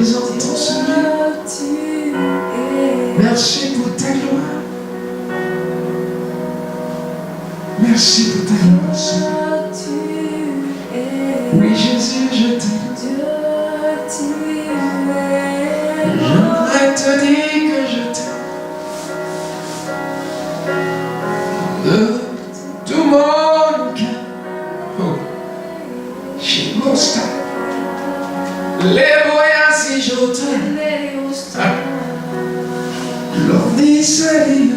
présent dans ce lieu. Merci pour ta gloire. Merci pour ta gloire, Seigneur. Oui, Jésus, je t'aime. J'aimerais te dire que je t'aime. De tout mon cœur. Oh. Chez Mosta. Les voyants si je t'aime. L'ordi salut.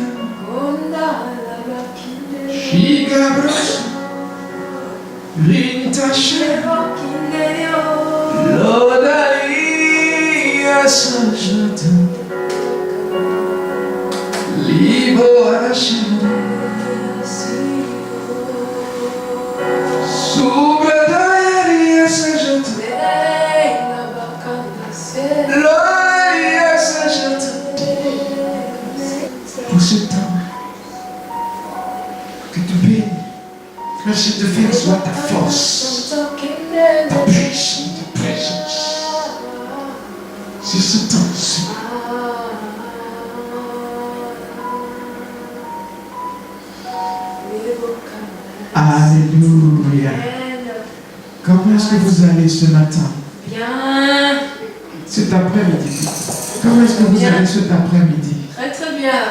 Chigabros. Rintache. L'odali. Je t'aime. Libo Hashem. Pour ce temps que tu bénis, que cette vie soit ta force, ta puissance, ta présence. C'est ce temps-ci. Alléluia. Comment est-ce que vous allez ce matin? Bien. Cet après-midi. Comment est-ce que vous allez cet après-midi? Très très bien.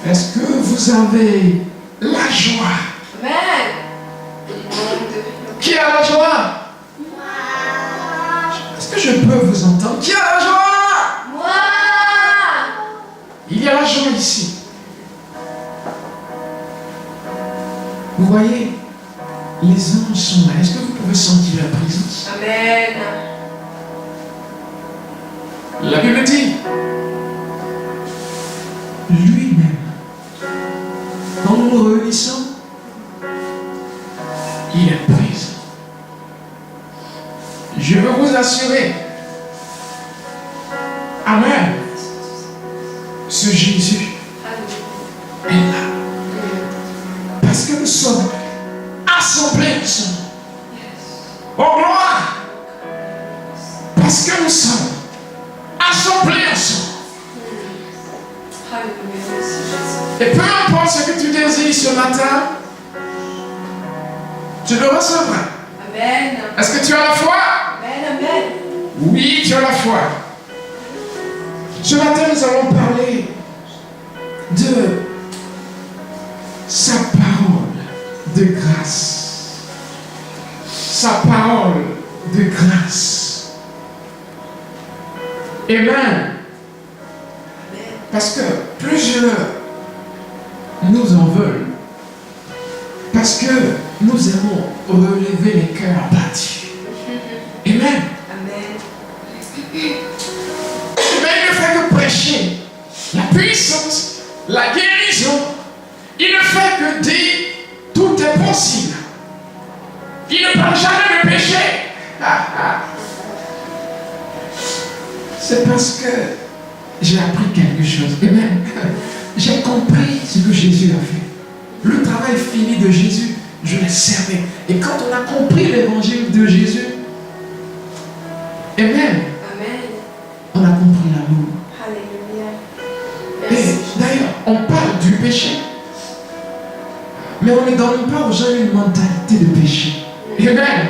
Est-ce que vous avez la joie? Amen. Qui a la joie? Moi. Est-ce que je peux vous entendre? Qui a la joie? Moi. Il y a la joie ici. Vous voyez, les anges sont là. Est-ce que vous pouvez sentir la présence? Amen. La Bible dit, lui-même, quand nous nous réunissons, il est présent. Je veux vous assurer, Amen, ce Jésus est là. Parce que nous sommes assemblés ensemble. Oh gloire! Parce que nous sommes assemblés ensemble. Et peu importe ce que tu désires ce matin, tu le recevras. Amen. Est-ce que tu as la foi? Amen, amen. Oui, tu as la foi. Ce matin, nous allons parler de sa parole de grâce. Sa parole de grâce. Amen. Parce que plusieurs nous en veulent. Parce que nous aimons relever les cœurs abattus. Amen. Amen. Mais il ne fait que prêcher la puissance, la guérison. Il ne fait que dire tout est possible. Il ne parle jamais de péché. C'est parce que j'ai appris quelque chose. Amen. J'ai compris ce que Jésus a fait. Le travail fini de Jésus, je l'ai servi. Et quand on a compris l'évangile de Jésus, Amen. Amen. On a compris l'amour. Alléluia. Et Merci. d'ailleurs, on parle du péché. Mais on ne donne pas aux gens une mentalité de péché. Amen. Amen.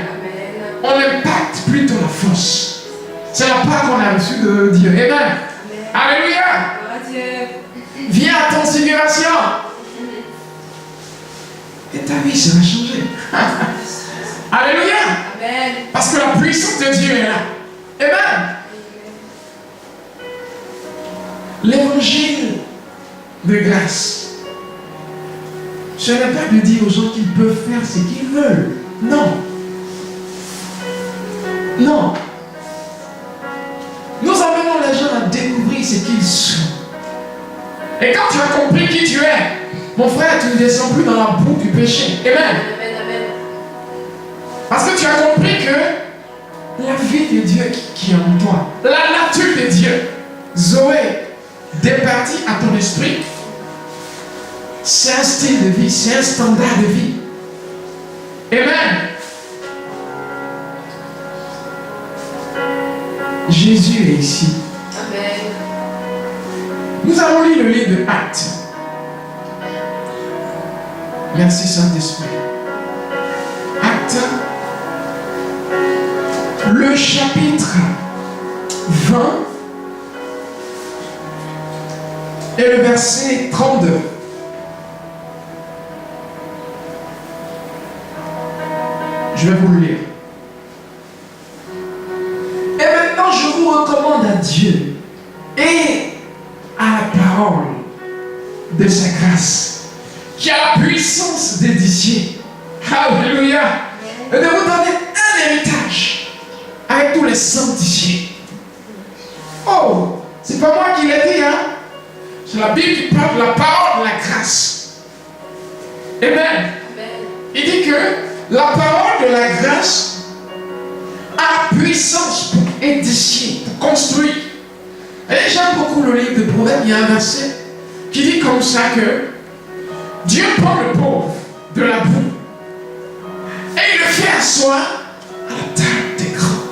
On impacte plutôt la force. C'est la part qu'on a reçue de Dieu. Amen. Amen. Alléluia. Gloire à Dieu. Viens à ton sécuration. Et ta vie sera changée. Alléluia. Amen. Parce que la puissance de Dieu est là. Amen. L'évangile de grâce, ce n'est pas de dire aux gens qu'ils peuvent faire ce qu'ils veulent. Non. Non. Nous amenons les gens à découvrir ce qu'ils sont. Et quand tu as compris qui tu es, mon frère, tu ne descends plus dans la boue du péché. Amen. Amen. Amen. Parce que tu as compris que la vie de Dieu qui est en toi, la nature de Dieu, Zoé, départie à ton esprit, c'est un style de vie, c'est un standard de vie. Amen. Jésus est ici. Amen. Nous avons lu le livre de Actes. Merci Saint-Esprit. Actes, le chapitre 20 et le verset 32. Je vais vous le lire. Et maintenant, je vous recommande à Dieu et à la parole de sa grâce, qui a la puissance d'édifier. Alléluia. Et de vous donner un héritage avec tous les sanctifiés. Oh, c'est pas moi qui l'ai dit, hein? C'est la Bible qui parle de la parole de la grâce. Amen. Amen. Il dit que la parole de la grâce a la puissance pour édifier, pour construire. Et j'aime beaucoup le livre de Proverbes. Il y a un verset qui dit comme ça que Dieu prend le pauvre de la boue et il le fait asseoir à la table des grands.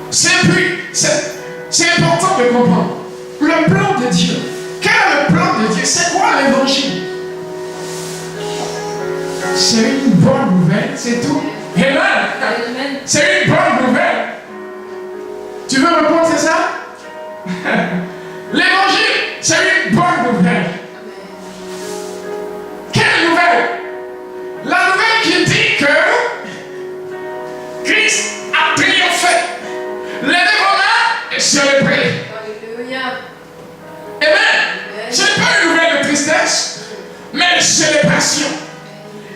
C'est important de comprendre le plan de Dieu. Quel est le plan de Dieu? C'est quoi l'évangile? C'est une bonne nouvelle, c'est tout. Amen. Amen. C'est une bonne nouvelle. Tu veux répondre, c'est ça? L'évangile, c'est une bonne nouvelle. Quelle nouvelle? La nouvelle qui dit que Christ a triomphé. Les Romains est célébré. Alléluia. Amen. Ce n'est pas une nouvelle de tristesse, mais de célébration.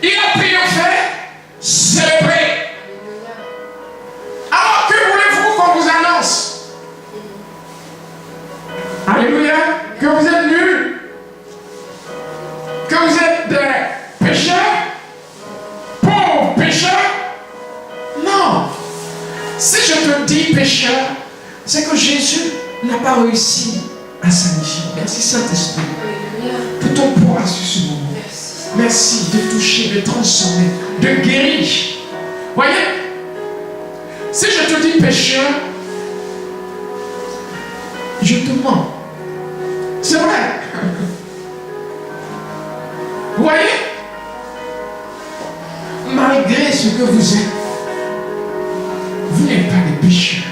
Il a triomphé, célébré. Alors que voulez-vous qu'on vous annonce? Alléluia. Que vous êtes nuls, que vous êtes des pécheurs, pauvres pécheurs. Non. Si je te dis pécheur, c'est que Jésus n'a pas réussi à s'anifier. Merci Saint-Esprit Alléluia. pour ton poids sur ce moment. Merci. Merci de toucher, de transformer, de guérir. Voyez, si je te dis pécheur, je te mens. C'est vrai. Vous voyez, malgré ce que vous êtes, vous n'êtes pas des pécheurs.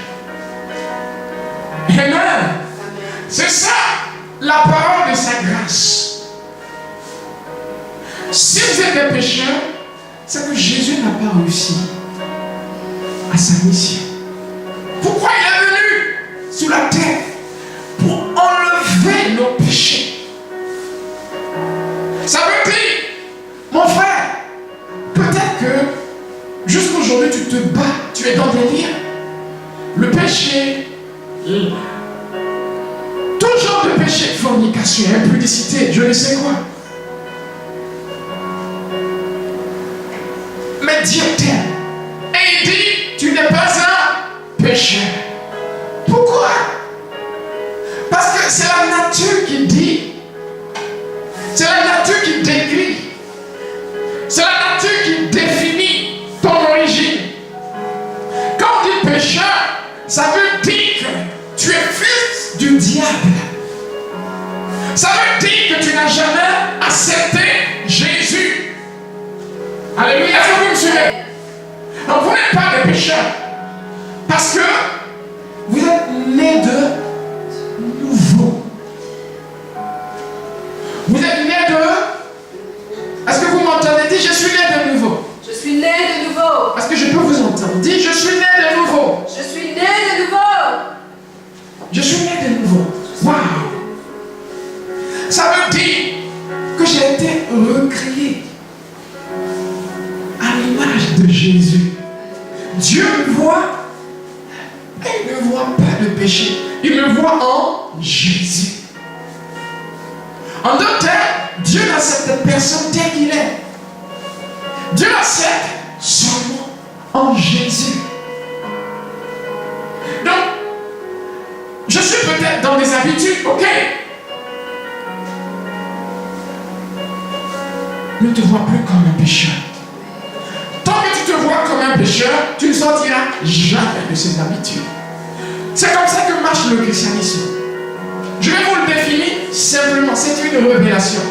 Amen. C'est ça la parole de sa grâce. Si vous êtes des pécheurs, c'est que Jésus n'a pas réussi à sa mission. Pourquoi il est venu sur la terre? Pour enlever nos péchés. Ça veut dire, mon frère, peut-être que jusqu'aujourd'hui tu te bats, tu es dans des liens. Le péché, tout genre de péché, fornication, impudicité, je ne sais quoi. Mais Dieu t'aime. Et il dit, tu n'es pas un pécheur. Pourquoi? Parce que c'est la nature qui dit. C'est la nature qui décrit. C'est la nature qui définit ton origine. Quand on dit pécheur, ça veut dire que tu es fils du diable. Ça veut dire que tu n'as jamais accepté Jésus. Alléluia. Est-ce que vous me suivez? Donc vous n'êtes pas des pécheurs. Parce que vous êtes nés de nouveau. Vous êtes nés de... Est-ce que vous m'entendez? Dis, je suis né de nouveau. Je suis né de nouveau. Est-ce que je peux vous entendre? Dis, je suis né de nouveau. Je suis né de nouveau. Je suis né de nouveau. Waouh! Ça veut dire que j'ai été recréé à l'image de Jésus. Dieu me voit et il ne voit pas de péché. Il me voit en Jésus. En d'autres termes, Dieu n'accepte personne tel qu'il est. Dieu l'accepte seulement en Jésus. Donc, je suis peut-être dans des habitudes, ok? Ne te vois plus comme un pécheur. Tant que tu te vois comme un un pécheur, tu ne sortiras jamais de cette habitude. C'est comme ça que marche le christianisme. Je vais vous le définir simplement, c'est une révélation.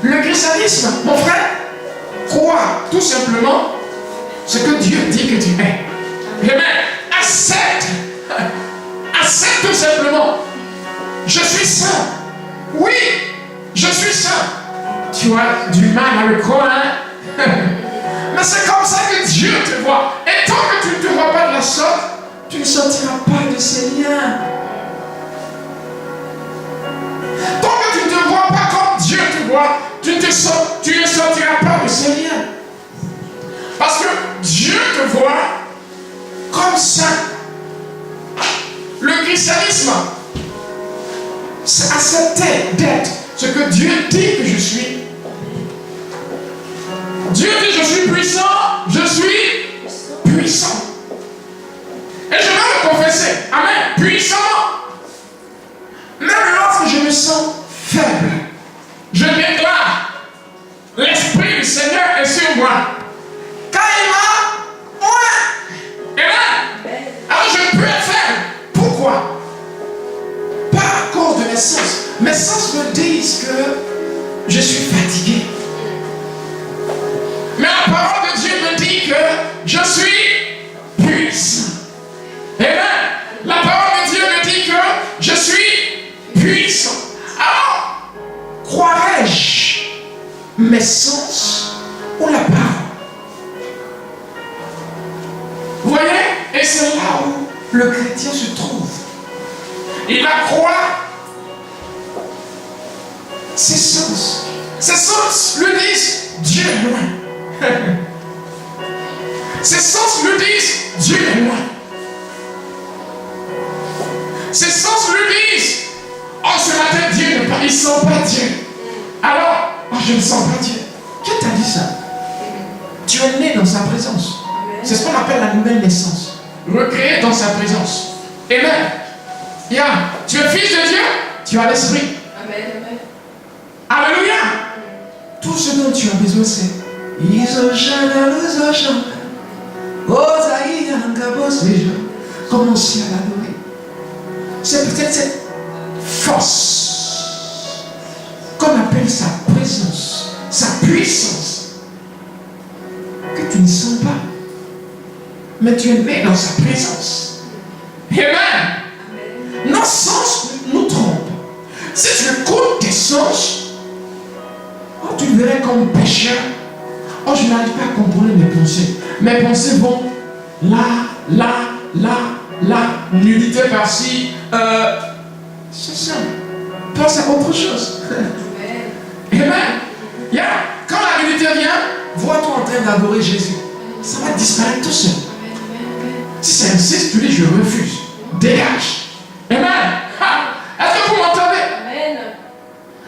Le christianisme, mon frère, croit tout simplement ce que Dieu dit que tu es. Amen. Accepte tout simplement. Je suis saint. Oui, je suis saint. Tu as du mal à le croire, hein? Mais c'est comme ça que Dieu te voit. Et tant que tu ne te vois pas de la sorte, tu ne sortiras pas de ces liens. Tant que tu ne te vois pas comme Dieu te voit, tu ne sortiras pas de ces liens. Parce que Dieu te voit comme ça. Le christianisme, c'est accepter d'être ce que Dieu dit que je suis. Dieu dit je suis puissant, je suis puissant. Et je vais le confesser. Amen. Puissant. Même lorsque je me sens faible, je déclare l'Esprit du Seigneur est sur moi. Quand il m'a, ouais. Amen. Alors je peux être faible. Pourquoi? Pas à cause de mes sens. Mes sens me disent que je suis fatigué. Mais la parole de Dieu me dit que je suis puissant. Amen. La parole de Dieu me dit que je suis puissant. Alors, croirais-je mes sens ou la parole? Vous voyez? Et c'est là où le chrétien se trouve. Il va croire ses sens. Ses sens lui disent Dieu est loin. Ses sens lui disent Dieu est loin. Ses sens lui disent oh ce matin Dieu n'est pas, il ne sent pas Dieu. Alors, oh, je ne sens pas Dieu. Qui t'a dit ça? Tu es né dans sa présence. C'est ce qu'on appelle la nouvelle naissance. Recréé dans sa présence. Amen. Yeah. Tu es fils de Dieu, tu as l'esprit. Amen. Amen. Alléluia. Tout ce dont tu as besoin c'est commencer à l'adorer. C'est peut-être cette force qu'on appelle sa présence, sa puissance, que tu ne sens pas. Mais tu es né dans sa présence. Amen. Nos sens nous trompent. Si tu écoutes tes sens, oh, tu le verrais comme pécheur. Oh, je n'arrive pas à comprendre mes pensées. Mes pensées vont là, nudité par-ci. C'est ça. Pense à autre chose. Amen. Yeah. Quand la nudité vient, vois-toi en train d'adorer Jésus. Ça va disparaître tout seul. Si ça insiste, tu dis je refuse. Dégage. Amen. Est-ce que vous m'entendez? Amen.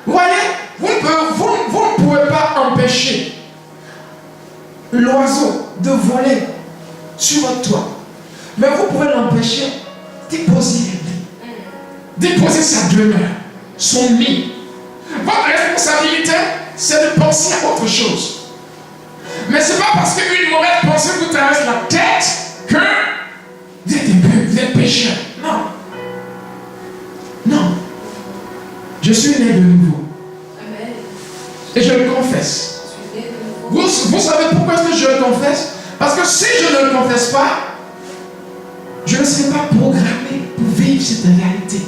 Vous voyez, vous ne pouvez pas empêcher l'oiseau de voler sur votre toit. Mais vous pouvez l'empêcher d'y poser sa demeure, son nid. Votre responsabilité, c'est de penser à autre chose. Mais ce n'est pas parce qu'une mauvaise pensée vous traverse la tête que vous êtes pécheur. Non. Non. Je suis né de nouveau. Amen. Et je le confesse. Vous savez pourquoi est-ce que je le confesse? Parce que si je ne le confesse pas, je ne serai pas programmé pour vivre cette réalité.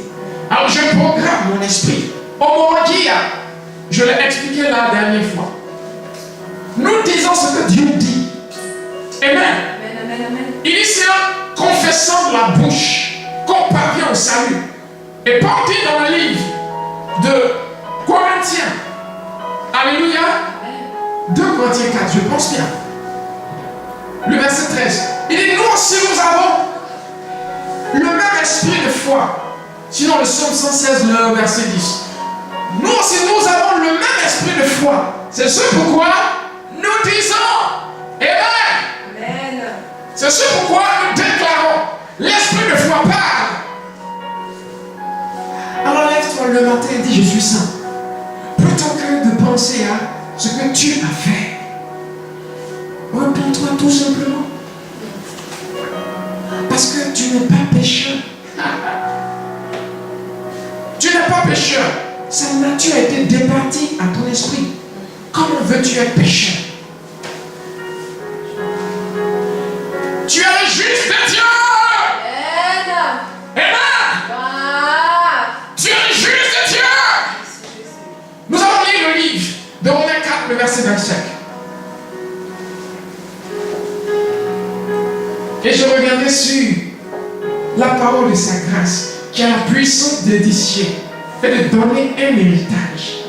Alors je programme mon esprit. Homologia, je l'ai expliqué la dernière fois. Nous disons ce que Dieu dit. Amen. Amen, amen. Il dit c'est en confessant de la bouche qu'on parvient au salut. Et Paul dit dans le livre de Corinthiens, alléluia, 2 Corinthiens 4, je pense bien. Le verset 13. Il dit nous aussi nous avons le même esprit de foi. Sinon le psaume 116, le verset 10. Nous aussi nous avons le même esprit de foi. C'est ce pourquoi nous disons Amen. Amen. C'est ce pourquoi nous déclarons l'esprit de foi parle. Alors lève-toi le matin et dis je suis saint. Plutôt que de penser à ce que tu as fait. Repens-toi tout simplement. n'es pas pécheur. Tu n'es pas pécheur. Sa nature a été départie à ton esprit. Comment veux-tu être pécheur? Tu es le juste de Dieu. Amen. Tu es le juste de Dieu. Nous allons lire le livre de Romains 4, le verset 25. Et je regardais sur la parole de sa grâce, qui a la puissance d'édifier et de donner un héritage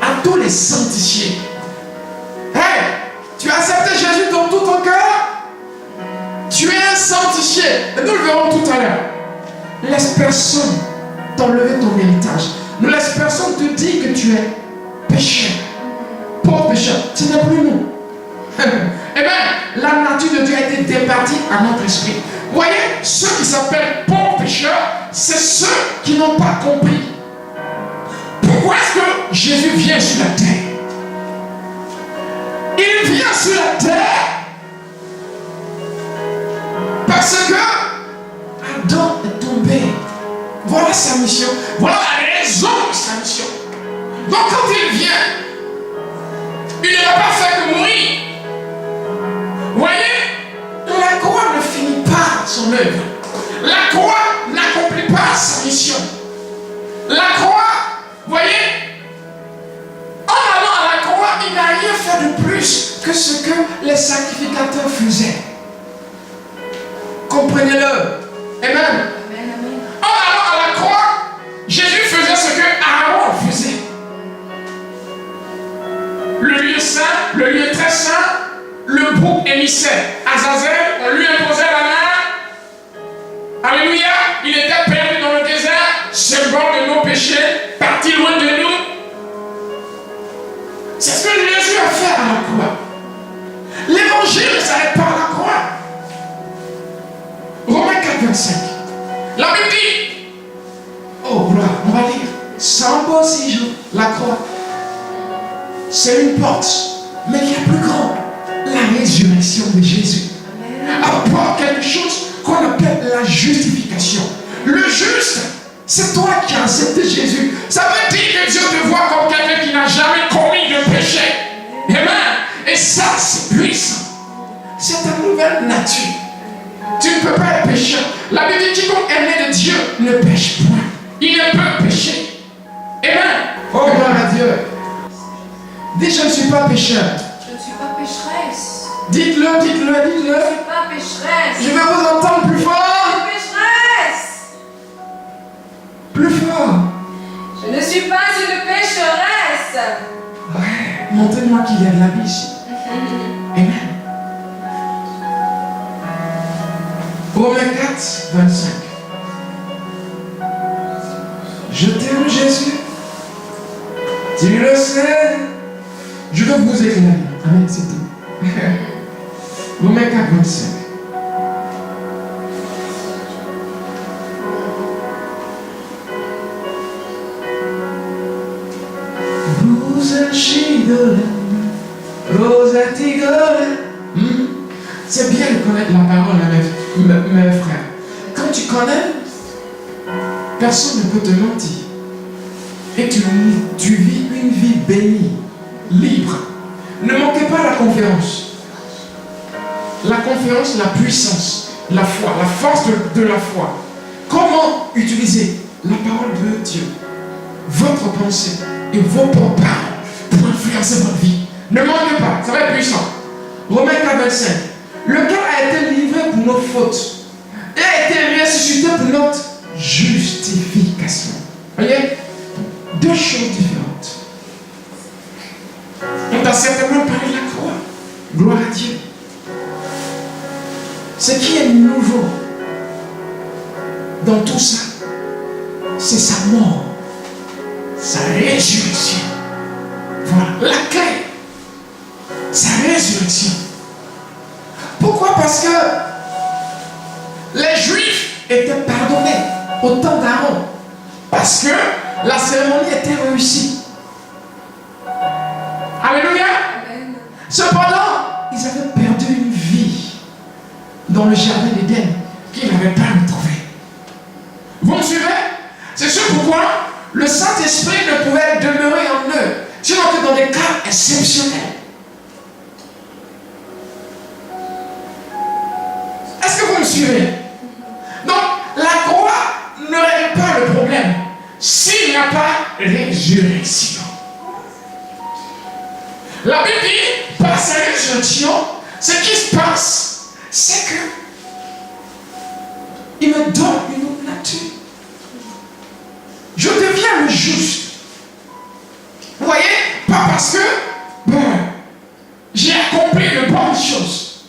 à tous les sanctifiés. Hey, tu as accepté Jésus dans tout ton cœur? Tu es un sanctifié. Et nous le verrons tout à l'heure. Laisse personne t'enlever ton héritage. Ne laisse personne te dire que tu es pécheur. Pauvre pécheur. Ce n'est plus nous. Eh bien, la nature de Dieu a été départie à notre esprit. Vous voyez, ceux qui s'appellent pauvres pécheurs, c'est ceux qui n'ont pas compris. Pourquoi est-ce que Jésus vient sur la terre? Il vient sur la terre parce que Adam est tombé. Voilà sa mission. Voilà la raison de sa mission. Donc quand il vient, il n'a pas fait que mourir. Vous voyez, la croix ne finit pas son œuvre. La croix n'accomplit pas sa mission. La croix, vous voyez, en allant à la croix, il n'a rien fait de plus que ce que les sacrificateurs faisaient. Comprenez-le. Amen. En allant à la croix, Jésus faisait ce que Aaron faisait. Le lieu saint, le lieu très saint, le bouc émissaire. Azazel, on lui imposait la main. Alléluia. Il était perdu dans le désert, symbole de nos péchés, parti loin de nous. C'est ce que Jésus a fait à la croix. L'évangile ne s'arrête pas à la croix. Romains 4, 25. La Bible dit, oh gloire, on va lire. Sans beau séjour, la croix, c'est une porte, mais il y a plus grand. La résurrection de Jésus apporte quelque chose qu'on appelle la justification. Le juste, c'est toi qui as accepté Jésus. Ça veut dire que Dieu te voit comme quelqu'un qui n'a jamais commis de péché. Amen. Et ça, c'est puissant. C'est ta nouvelle nature. Tu ne peux pas être pécheur. La Bible dit quiconque est né de Dieu ne pêche point. Il ne peut pécher. Amen. Oh, gloire à Dieu. Dis, je ne suis pas pécheur. Je ne suis pas pécheresse. Dites-le, dites-le, dites-le. Je ne suis pas pécheresse. Je vais vous entendre plus fort. Je suis pécheresse. Plus fort. Je ne suis pas une pécheresse. Ouais, montrez-moi qu'il y a de la vie ici. Amen. Romains 4, 25. Je t'aime Jésus. Tu le sais. Je veux vous éclairer. Amen, c'est tout. Romains 4, 25. C'est bien de connaître la parole, mes frères. Quand tu connais, personne ne peut te mentir. Et tu vis une vie bénie, libre. Ne manquez pas la conférence. La conférence, la puissance, la foi, la force de la foi. Comment utiliser la parole de Dieu, votre pensée et vos propres paroles pour influencer votre vie. Ne manquez pas, ça va être puissant. Romains 4, 25. Lequel a été livré pour nos fautes et a été ressuscité pour notre justification. Voyez? Deux choses différentes. On t'a certainement parlé de la croix. Gloire à Dieu. Ce qui est nouveau dans tout ça, c'est sa mort, sa résurrection. Voilà la clé. Sa résurrection. Pourquoi? Parce que les Juifs étaient pardonnés au temps d'Aaron. Parce que la cérémonie était réussie. Alléluia. Amen. Cependant, ils avaient perdu une vie dans le jardin d'Éden qu'ils n'avaient pas retrouvée. exceptionnel. Est-ce que vous me suivez? Donc, la croix ne règle pas le problème s'il n'y a pas résurrection. La Bible dit, par sa résurrection, ce qui se passe, c'est que il me donne une autre nature. Je deviens le juste. Vous voyez? Pas parce que j'ai accompli de bonnes choses.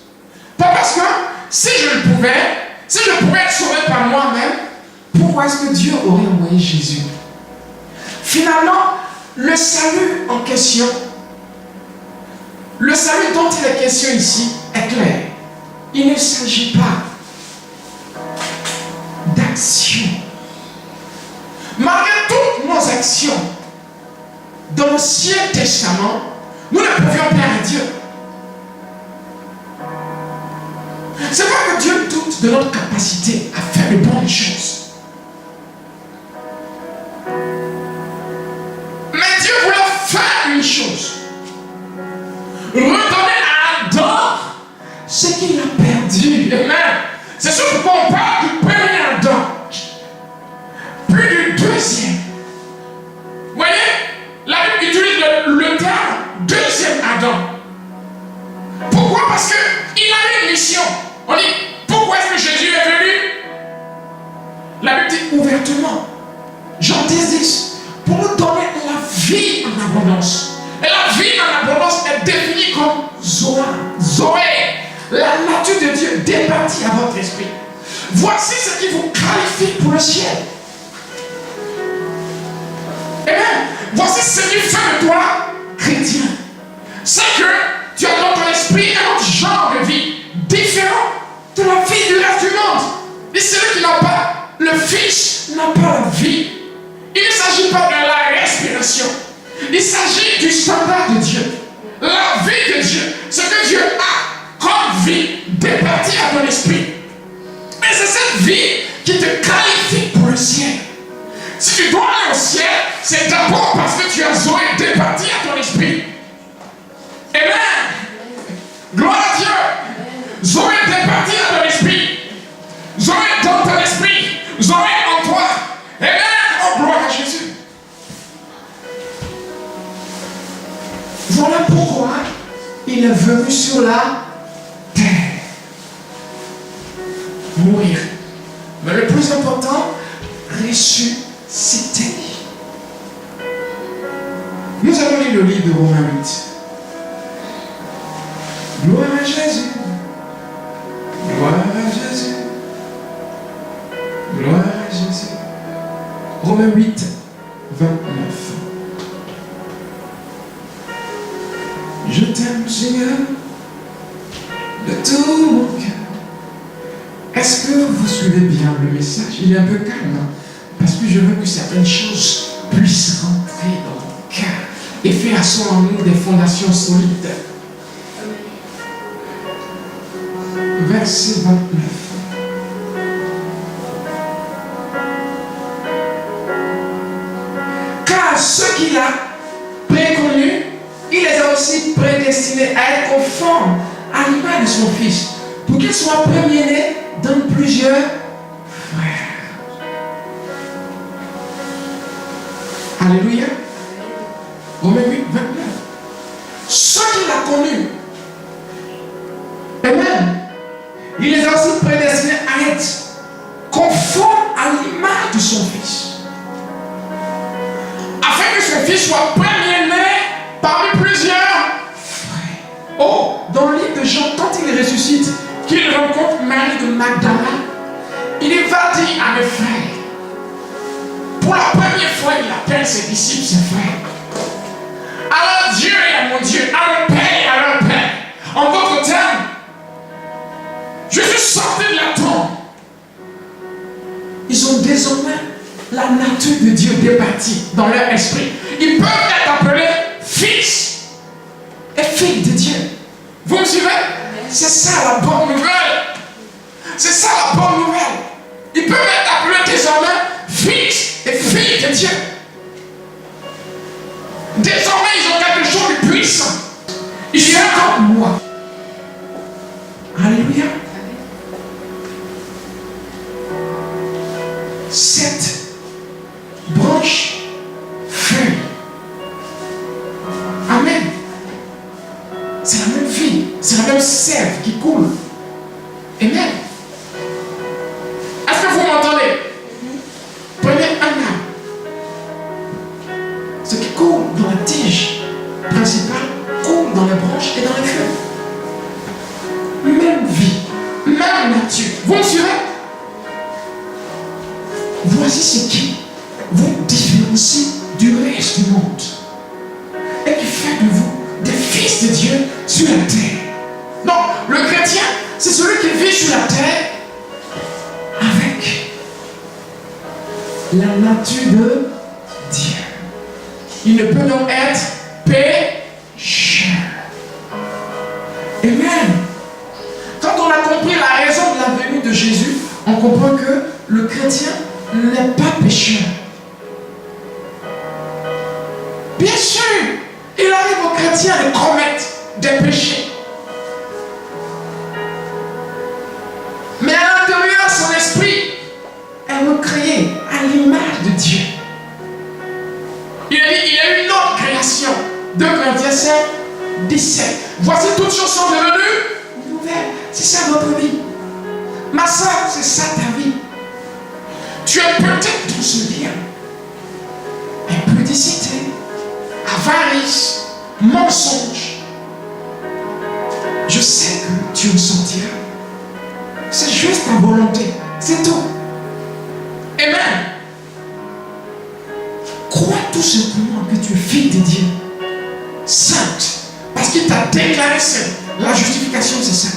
Pas parce que si je pouvais être sauvé par moi-même, pourquoi est-ce que Dieu aurait envoyé Jésus? Finalement, le salut en question, le salut dont il est question ici est clair. Il ne s'agit pas d'action. Malgré toutes nos actions, dans l'Ancien Testament, nous ne pouvions plaire à Dieu. C'est pas que Dieu doute de notre capacité à faire de bonnes choses. Mais Dieu voulait faire une chose. Redonner à Adam ce qu'il a perdu. Amen. C'est sûr pourquoi on parle du premier Adam, puis du deuxième. Vous voyez, la Bible utilise le terme deuxième Adam. Pourquoi? Parce qu'il a une mission. On dit, pourquoi est-ce que Jésus est venu? La Bible dit ouvertement, Jean 10, pour nous donner la vie en abondance. Et la vie en abondance est définie comme Zoé, la nature de Dieu départie à votre esprit. Voici ce qui vous qualifie pour le ciel. Amen. Voici ce qui fait de toi chrétien. C'est que tu as dans ton esprit un autre genre de vie différent de la vie du reste du monde. Et celui qui n'a pas le Fils n'a pas la vie. Il ne s'agit pas de la respiration. Il s'agit du standard de Dieu. La vie de Dieu. Ce que Dieu a comme vie départie à ton esprit. Et c'est cette vie qui te qualifie pour le ciel. Si tu dois aller au ciel, c'est d'abord parce que tu as Zoé départie à ton esprit. Amen. Gloire à Dieu. Zoé départie à ton esprit. Zoé dans ton esprit. Zoé en toi. Amen. Oh, gloire à Jésus. Voilà pourquoi il est venu sur la terre. Mourir. Mais le plus important, ressusciter. Nous allons lire le livre de Romains 8. Gloire à Jésus. Gloire à Jésus. Gloire à Jésus. Romains 8, 29. Je t'aime, Seigneur, de tout mon cœur. Est-ce que vous suivez bien le message? Il est un peu calme, hein? Parce que je veux que certaines choses puissent rentrer dans mon cœur et faire asseoir en nous des fondations solides. Verset 29. Car ceux qu'il a préconnus, il les a aussi prédestinés à être conformes à l'image de son Fils, pour qu'il soit premier-né dans plusieurs frères. Alléluia. Romains 8, 29. Ceux qu'il a connus, Amen, il les a aussi prédestinés à être conformes à l'image de son Fils, afin que son Fils soit premier-né parmi plusieurs frères. Oh, dans le livre de Jean, quand il ressuscite, qu'il rencontre Marie de Magdala, il va dire à mes frères, pour la première fois, il appelle ses disciples ses frères. À leur Dieu et à mon Dieu, à leur Père et à leur Père. En d'autres termes, Jésus sortait de la tombe. Ils ont désormais la nature de Dieu départie dans leur esprit. Ils peuvent être appelés fils et filles de Dieu. Vous me suivez? C'est ça la bonne nouvelle. C'est ça la bonne nouvelle. Ils peuvent être appelés désormais fils et filles de Dieu. Désormais, ils ont quelque chose de puissant. Il sera comme moi. Alléluia. Cette branche feuille. Amen. C'est la même vie, c'est la même sève qui coule. Amen. Est-ce que vous m'entendez? Prenez un arbre. Ce qui coule dans la tige principale coule dans les branches et dans les feuilles. Même vie, même nature. Vous me suivez? Voici ce qui vous différencie du reste du monde et qui fait de vous des fils de Dieu sur la terre. Non, le chrétien, c'est celui qui vit sur la terre avec la nature de Dieu. Il ne peut donc être pécheur. Amen. Quand on a compris la raison de la venue de Jésus, on comprend que le chrétien n'est pas pécheur. Bien sûr, il arrive aux chrétiens de commettre des péchés. Mais à l'intérieur, son esprit est recréé à l'image de Dieu. Il y a une autre création. 2 Corinthiens 5, 17. Voici toutes choses sont devenues nouvelles. C'est ça votre vie. Ma soeur, c'est ça ta vie. Tu es peut-être dans ce lien. Impudicité, avarice, mensonge. Je sais que tu en sortiras. C'est juste ta volonté. C'est tout. Amen. Crois tout simplement que tu es fille de Dieu. Sainte. Parce qu'il t'a déclaré sainte. La justification, c'est ça.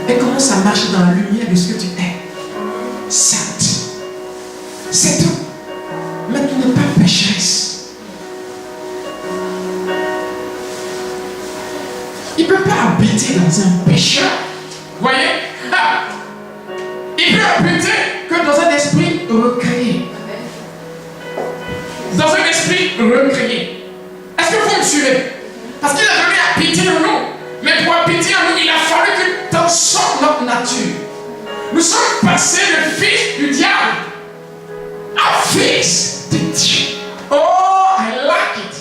Et commence à marcher dans la lumière de ce que tu es. Sainte. C'est tout. Mais tu n'es pas pécheresse. Il ne peut pas habiter dans un pécheur. Voyez? Il peut habiter que dans un esprit recréé. Dans un esprit recréé. Est-ce que vous me suivez? Parce qu'il a venu habiter en nous. Mais pour habiter en nous, il a fallu que transforme notre nature. Nous sommes passés de fils du diable à fils de Dieu. Oh, I like it.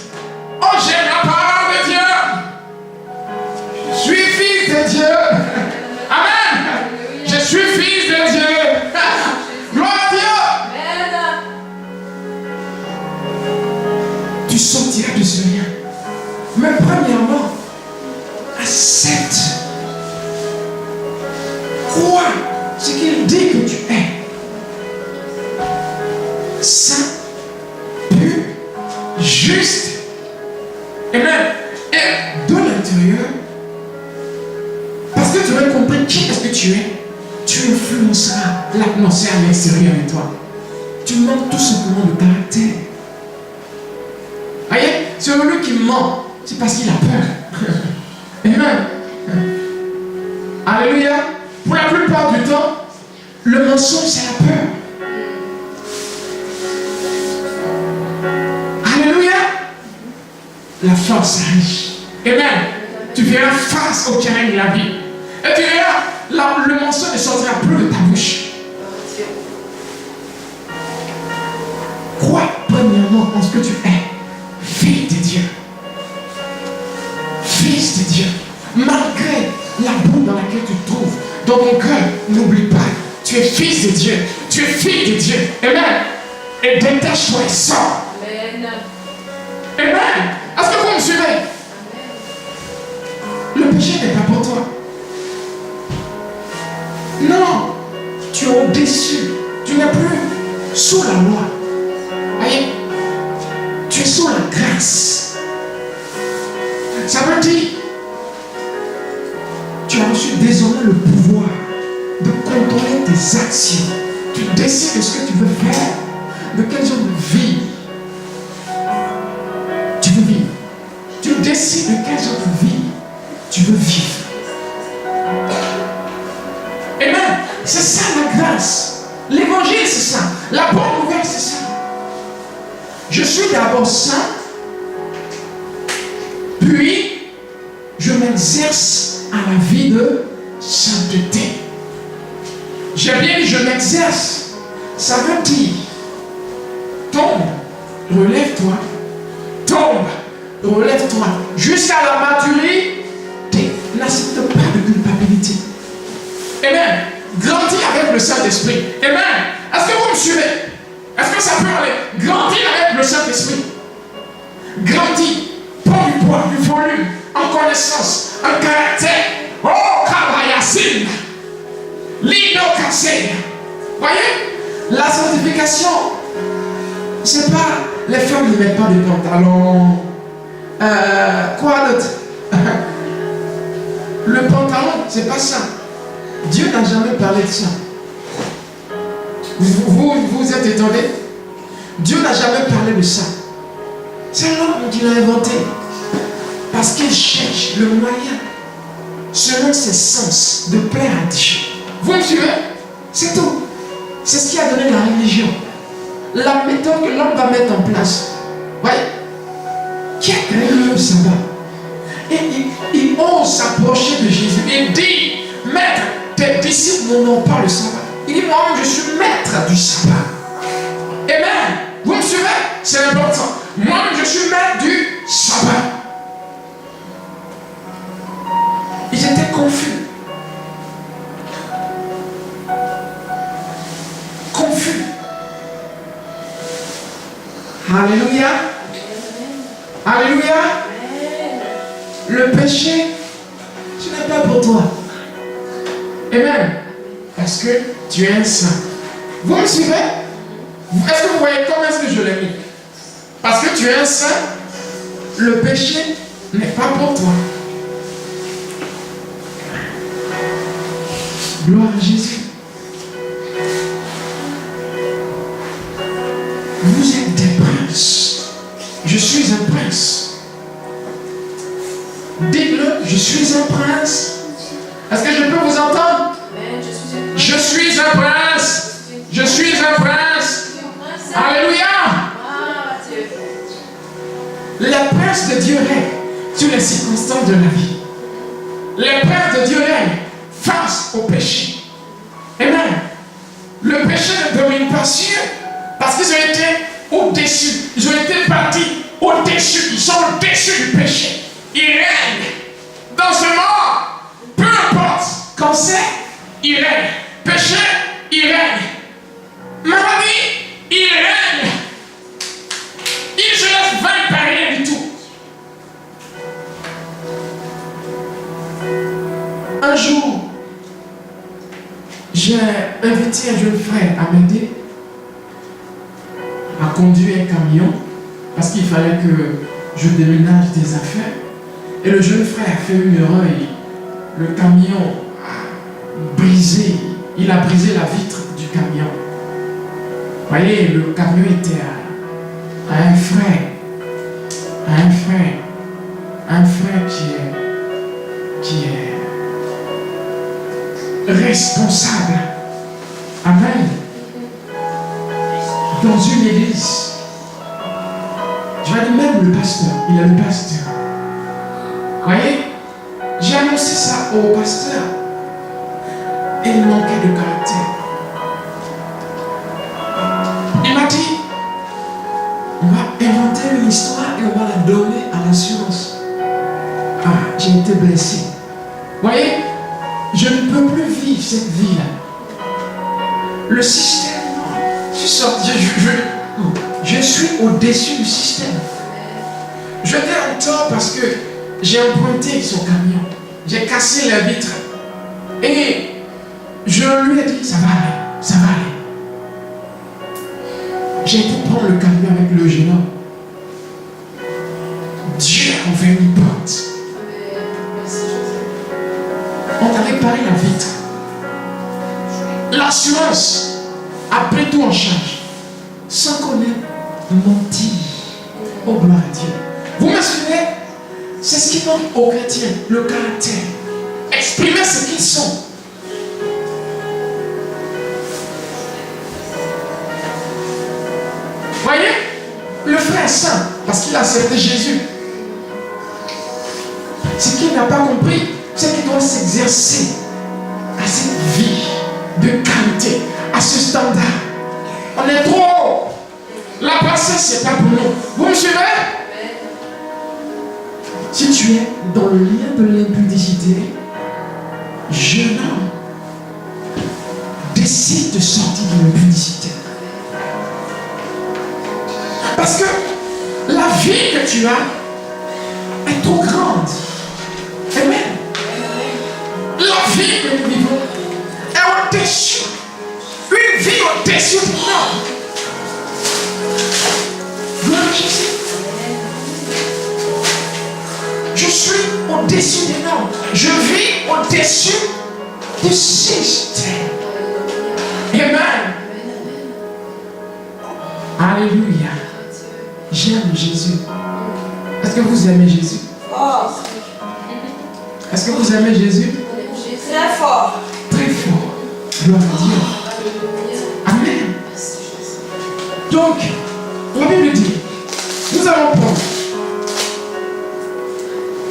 Oh, j'aime la parole de Dieu. Je suis fils de Dieu. Amen. Je suis fils de Dieu. Gloire à Dieu. Tu sortiras de ce lien. Mais premièrement, accepte. Crois ce qu'il dit que tu es. Saint, pur, juste. Amen. Et de l'intérieur, parce que tu aurais compris qui est-ce que tu es, tu influenceras l'atmosphère à l'extérieur de toi. Tu manques tout simplement de caractère. Voyez, celui qui ment, c'est parce qu'il a peur. Amen. Alléluia. Pour la plupart du temps, le mensonge, c'est la peur. Alléluia. La force est riche. Amen. Tu verras face au terrain de la vie. Et tu verras, le mensonge ne sortira plus de ta bouche. Crois premièrement en ce que tu es. Fille de Dieu. Fils de Dieu. Malgré la boue dans laquelle tu te trouves, dans ton cœur, n'oublie pas, tu es fils de Dieu. Tu es fille de Dieu. Amen. Et détache-toi et sors. Amen. Amen. Est-ce que vous me suivez? Le péché n'est pas pour toi. Non. Tu es au-dessus. Tu n'es plus sous la loi. Voyez? Tu es sous la grâce. Ça veut dire tu as reçu désormais le pouvoir de contrôler tes actions. Tu décides de ce que tu veux faire, de quel genre de vie tu veux vivre. Tu décides de quel genre de vie tu veux vivre. Amen. C'est ça la grâce. L'évangile, c'est ça. La bonne nouvelle, c'est ça. Je suis d'abord saint, Puis, je m'exerce à la vie de sainteté. J'ai bien dit, je m'exerce. Ça veut dire, tombe, relève-toi. Tombe, relève-toi. Jusqu'à la maturité, n'accepte pas de culpabilité. Amen. Grandis avec le Saint-Esprit. Amen. Est-ce que vous me suivez? Est-ce que ça peut aller? Grandis avec le Saint-Esprit. Grandis. Prends du poids, du volume, en connaissance, en caractère. Oh, Kabayasine. Lido Kassé. Voyez? La sanctification, c'est pas les femmes ne mettent pas de pantalon. Quoi d'autre? Le pantalon, c'est pas ça. Dieu n'a jamais parlé de ça. Vous êtes étonnés? Dieu n'a jamais parlé de ça. C'est l'homme qui l'a inventé. Parce qu'il cherche le moyen, selon ses sens, de plaire à Dieu. Vous me suivez? C'est tout. C'est ce qui a donné la religion. La méthode que l'homme va mettre en place. Voyez? Qui a créé le sabbat? Et il ose s'approcher de Jésus. Il dit, maître, tes disciples n'ont pas le sabbat. Il dit, moi-même, je suis maître du sabbat. Amen. Vous me suivez? C'est important. Moi-même, je suis maître du sabbat. Ils étaient confus. Confus. Alléluia. Alléluia. Le péché, ce n'est pas pour toi. Amen. Parce que tu es un saint. Vous me suivez? Est-ce que vous voyez comment est-ce que je l'ai mis? Parce que tu es un saint, le péché n'est pas pour toi. Gloire à Jésus. Vous êtes des princes. Je suis un prince. Dites-le, je suis un prince. Est-ce que je peux vous entendre? Je suis un prince. Je suis un prince. Alléluia. Les princes de Dieu règnent sur les circonstances de la vie. Les princes de Dieu règnent face au péché. Amen. Le péché ne domine pas sur parce qu'ils ont été au-dessus. Ils ont été partis au-dessus. Ils sont au-dessus du péché. Ils règnent dans ce monde. Peu importe. Cancer, il règne. Péché, il règne. Maladie, il règne. Il se laisse vaincre par rien du tout. Un jour, j'ai invité un jeune frère à m'aider à conduire un camion parce qu'il fallait que je déménage des affaires. Et le jeune frère a fait une erreur et le camion a brisé. Il a brisé la vitre du camion. Vous voyez, le camion était à un frère. Un frère qui est responsable. Amen. Dans une église. Je vais dire même le pasteur. Il est le pasteur. Vous voyez? J'ai annoncé ça au pasteur. Et il manquait de caractère. Il m'a dit, on va inventer une histoire et on va la donner à l'assurance. Ah, j'ai été blessé. Vous voyez? Je ne peux plus vivre cette vie-là. Le système, je suis sorti, je suis au-dessus du système. Je l'ai en tort parce que j'ai emprunté son camion. J'ai cassé la vitre. Et je lui ai dit, ça va aller, ça va aller. J'ai été prendre le camion avec le jeune homme. Dieu a ouvert une porte. On a réparé la vitre. L'assurance a pris tout en charge. Sans qu'on ait menti. Oh, gloire à Dieu. Vous me suivez? C'est ce qui manque aux chrétiens, le caractère. Exprimer ce qu'ils sont. Voyez? Le frère est saint parce qu'il a accepté Jésus. Ce qu'il n'a pas compris, c'est qu'il doit s'exercer à cette vie de qualité, à ce standard. On est trop haut. La princesse, c'est pas pour nous. Vous me suivez? Si tu es dans le lien de l'impudicité, jeune homme, décide de sortir de l'impudicité. Parce que la vie que tu as est trop grande. Amen. La vie que nous vivons est au-dessus. Une vie au-dessus de nous. Gloire à Jésus. Je suis au-dessus des normes. Je vis au-dessus du système. Amen. Alléluia. J'aime Jésus. Est-ce que vous aimez Jésus? Fort. Est-ce que vous aimez Jésus? Très fort. Très fort. Gloire à Dieu. Amen. Donc, la Bible dit, nous allons prendre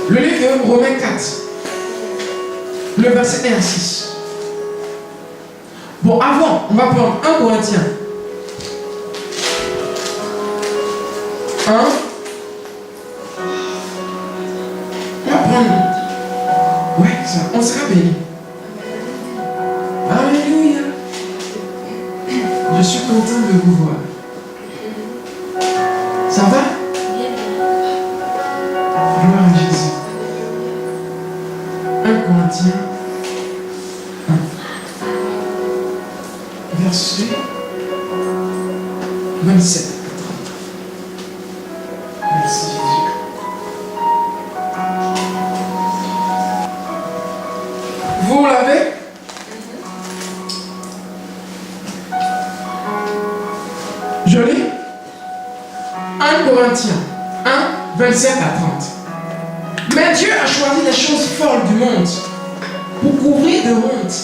le livre de Romains 4, le verset 1 à 6. Bon, avant, on va prendre 1 Corinthiens 1. On va prendre. Ouais, ça, on sera béni. Alléluia. Je suis content de vous voir. Ça va? Gloire à Jésus. 1 Corinthiens 1. Verset 27. Merci Jésus. Vous l'avez? Je lis 1 Corinthiens 1, 27 à 30. Mais Dieu a choisi les choses folles du monde pour couvrir de honte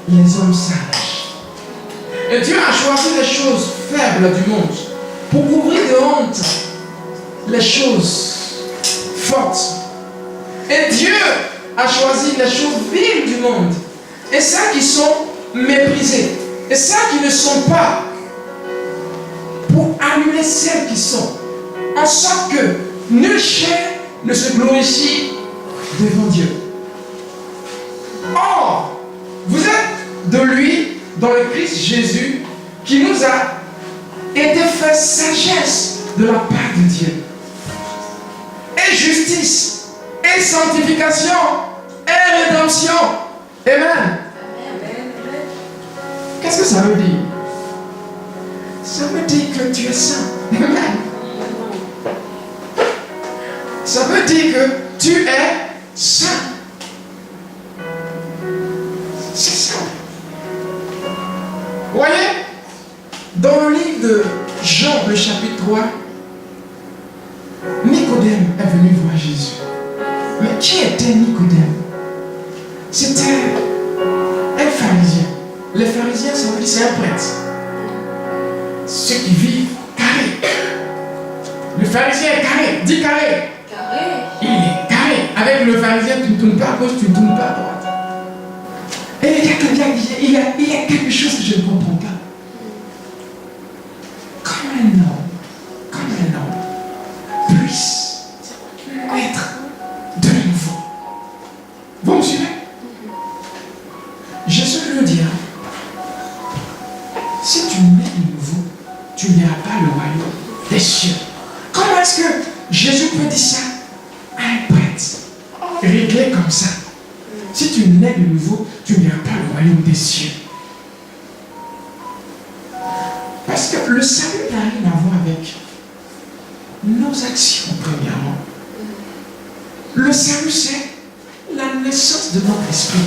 les hommes sages. Et Dieu a choisi les choses faibles du monde pour couvrir de honte les choses fortes. Et Dieu a choisi les choses viles du monde et celles qui sont méprisées et celles qui ne sont pas pour annuler celles qui sont, en sorte que nulle chair ne se glorifie devant Dieu. Or, vous êtes de lui, dans le Christ Jésus, qui nous a été fait sagesse de la part de Dieu, et justice, et sanctification, et rédemption. Amen. Qu'est-ce que ça veut dire? Ça veut dire que tu es saint. Amen. Ça veut dire que tu es saint. C'est ça. Vous voyez? Dans le livre de Jean, le chapitre 3, Nicodème est venu voir Jésus. Mais qui était Nicodème? C'était un pharisien. Les pharisiens, ça veut dire c'est un prêtre. Ceux qui vivent carré. Le pharisien est carré. Dis carré. Carré. Il est carré. Avec le pharisien, tu ne tournes pas à gauche, tu ne tournes pas à droite. Et il y a quelque chose que je ne comprends pas. Comment un homme puisse être de nouveau. Vous me suivez? Jésus lui dit, si tu nais de nouveau, tu n'iras pas le royaume des cieux. Comment est-ce que Jésus peut dire ça à un prêtre réglé comme ça? Si tu nais de nouveau, tu n'iras pas le royaume des cieux. Parce que le salut n'a rien à voir avec nos actions, premièrement. Le salut, c'est la naissance de notre esprit.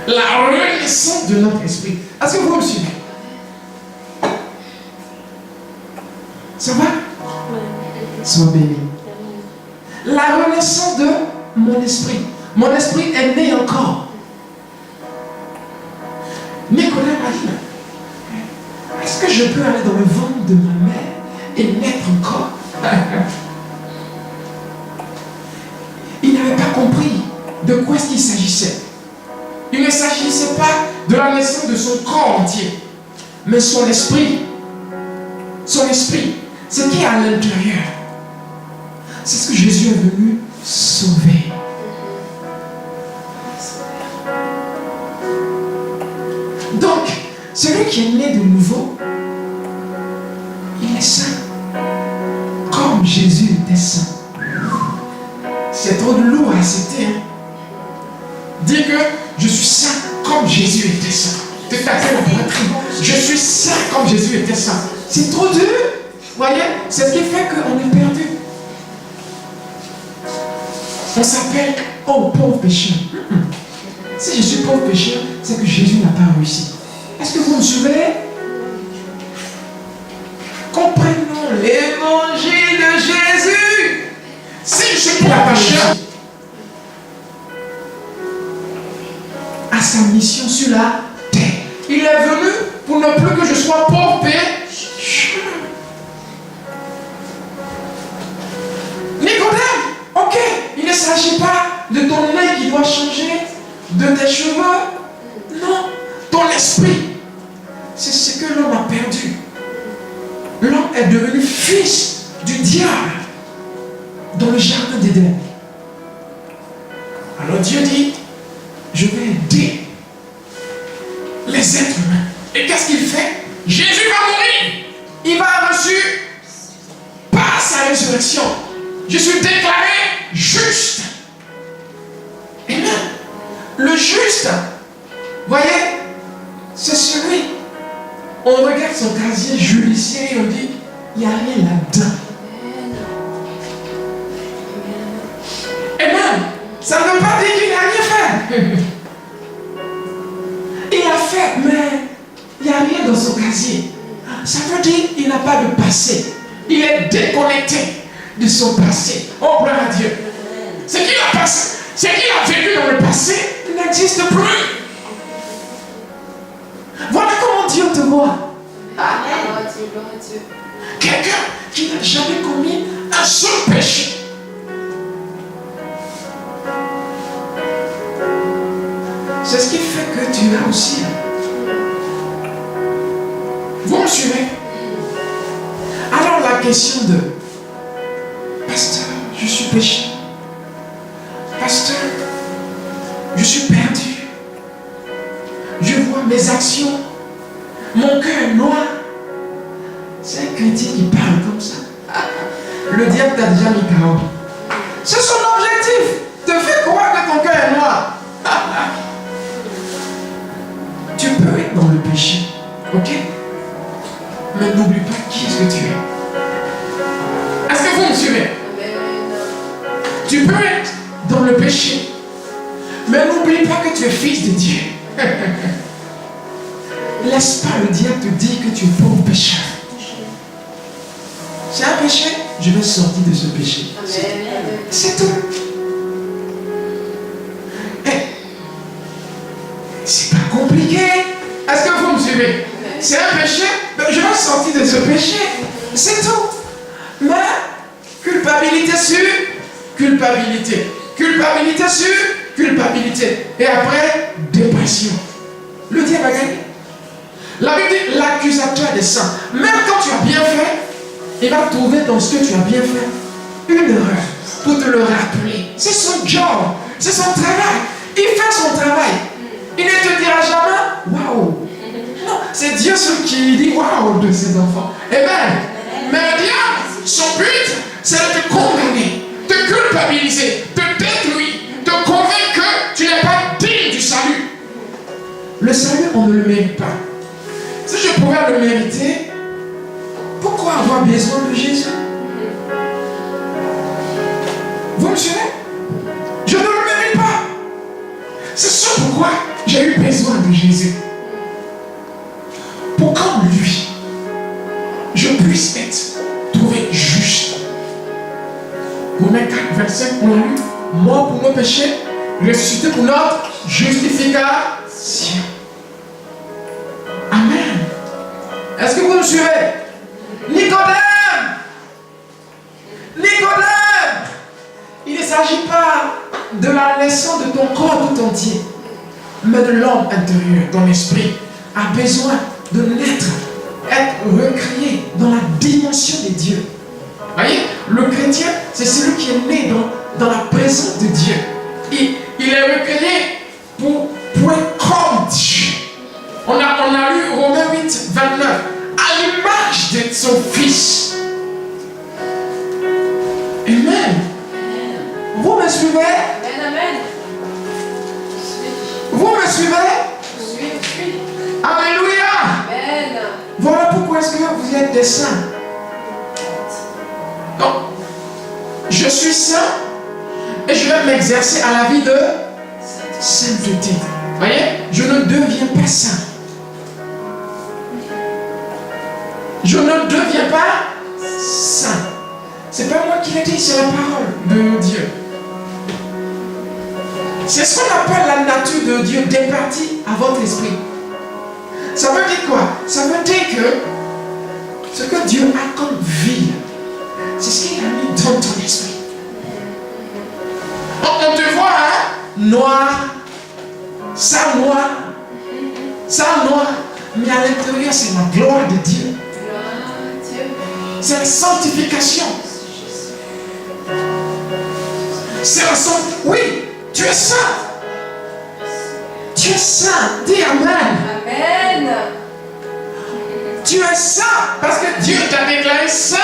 La renaissance de notre esprit. Est-ce que vous me suivez? Ça va? Sois béni. La renaissance de mon esprit. Mon esprit est né encore. Nicodème a dit, est-ce que je peux aller dans le ventre de ma mère et naître encore? Il n'avait pas compris de quoi est-ce qu'il s'agissait? Il ne s'agissait pas de la naissance de son corps entier, mais son esprit. Son esprit, ce qui est à l'intérieur. C'est ce que Jésus est venu sauver. Donc, celui qui est né de nouveau, il est saint. Comme Jésus était saint. C'est trop lourd à accepter. Hein? Dire que je suis saint comme Jésus était saint. Tout à fait la poitrine. Je suis saint comme Jésus était saint. C'est trop dur. Voyez, c'est ce qui fait qu'on est perdu. On s'appelle, oh, pauvre pécheur. Si je suis pauvre pécheur, c'est que Jésus n'a pas réussi. Est-ce que vous me suivez? Comprenons l'évangile de Jésus. Si je suis pauvre pécheur, à sa mission sur la terre, il est venu pour ne plus que je sois pauvre pécheur. Nicodème, ok, il ne s'agit pas de ton nez qui doit changer, de tes cheveux. Non, ton esprit. C'est ce que l'homme a perdu. L'homme est devenu fils du diable dans le jardin d'Éden. Alors Dieu dit, je vais aider les êtres humains. Et qu'est-ce qu'il fait? Jésus va mourir. Il va reçu par sa résurrection. Je suis déclaré juste. Amen. Le juste, voyez, c'est celui. On regarde son casier judiciaire et on dit, il n'y a rien là-dedans. Amen. Ça ne veut pas dire qu'il n'a rien fait. Il a fait, mais il n'y a rien dans son casier. Ça veut dire qu'il n'a pas de passé. Il est déconnecté de son passé. Oh, gloire à Dieu. Ce qu'il a passé, ce qu'il a vécu dans le passé n'existe plus. Voilà comment Dieu te voit. Amen. Quelqu'un qui n'a jamais commis un seul péché. C'est ce qui fait que tu as aussi. Vous me suivez? Alors la question de pasteur, je suis péché. Pasteur, je suis perdu. Je vois mes actions. Mon cœur est noir. C'est un chrétien qui parle comme ça. Le diable t'a déjà mis KO. C'est son objectif. Te faire croire que ton cœur est noir. Tu peux être dans le péché. Ok? Mais n'oublie pas qui est-ce que tu es. Est-ce que vous me suivez? Tu peux être dans le péché. Mais n'oublie pas que tu es fils de Dieu. Laisse pas le diable te dire que tu es pauvre pécheur. C'est un péché, je vais sortir de ce péché. C'est tout. Hey. C'est pas compliqué. Est-ce que vous me suivez? C'est un péché, je vais sortir de ce péché. C'est tout. Mais culpabilité sur culpabilité. Culpabilité sur culpabilité. Et après, dépression. Le diable a gagné. La Bible dit l'accusateur des saints. Même quand tu as bien fait, il va trouver dans ce que tu as bien fait une erreur pour te le rappeler. C'est son job, c'est son travail. Il fait son travail. Il ne te dira jamais waouh. Non, c'est Dieu celui qui dit waouh de ses enfants. Amen. Mais le diable, son but, c'est de te condamner, te culpabiliser, te détruire, te convaincre que tu n'es pas digne du salut. Le salut, on ne le mérite pas. Si je pouvais le mériter, pourquoi avoir besoin de Jésus? Vous me suivez? Je ne le mérite pas. C'est ça pourquoi j'ai eu besoin de Jésus. Pour qu'en lui, je puisse être trouvé juste. Romains 4, 25, on l'a lu. Mort pour nos péchés, ressuscité pour notre justification. Amen. Est-ce que vous me suivez? Nicodème! Nicodème! Il ne s'agit pas de la naissance de ton corps tout entier. Mais de l'homme intérieur, ton esprit, a besoin de naître, être recréé dans la dimension de Dieu. Vous voyez, le chrétien, c'est celui qui est né dans la présence de Dieu. Il est recréé pour être comme Dieu. On a lu Romains 8, 29, à l'image de son Fils. Amen. Vous me suivez? Amen, amen. Vous me suivez? Oui. Alléluia. Amen. Voilà pourquoi est-ce que vous êtes des saints. Donc, je suis saint et je vais m'exercer à la vie de sainteté. Vous voyez? Je ne deviens pas saint. Je ne deviens pas saint. C'est pas moi qui l'ai dit, c'est la parole de Dieu. C'est ce qu'on appelle la nature de Dieu départie à votre esprit. Ça veut dire quoi? Ça veut dire que ce que Dieu a comme vie, c'est ce qu'il a mis dans ton esprit. On te voit, hein? Noir, ça noir, mais à l'intérieur, c'est la gloire de Dieu. C'est la sanctification. C'est la sanctification. Oui, tu es saint. Tu es saint. Dis Amen. Amen. Tu es saint parce que Dieu t'a déclaré saint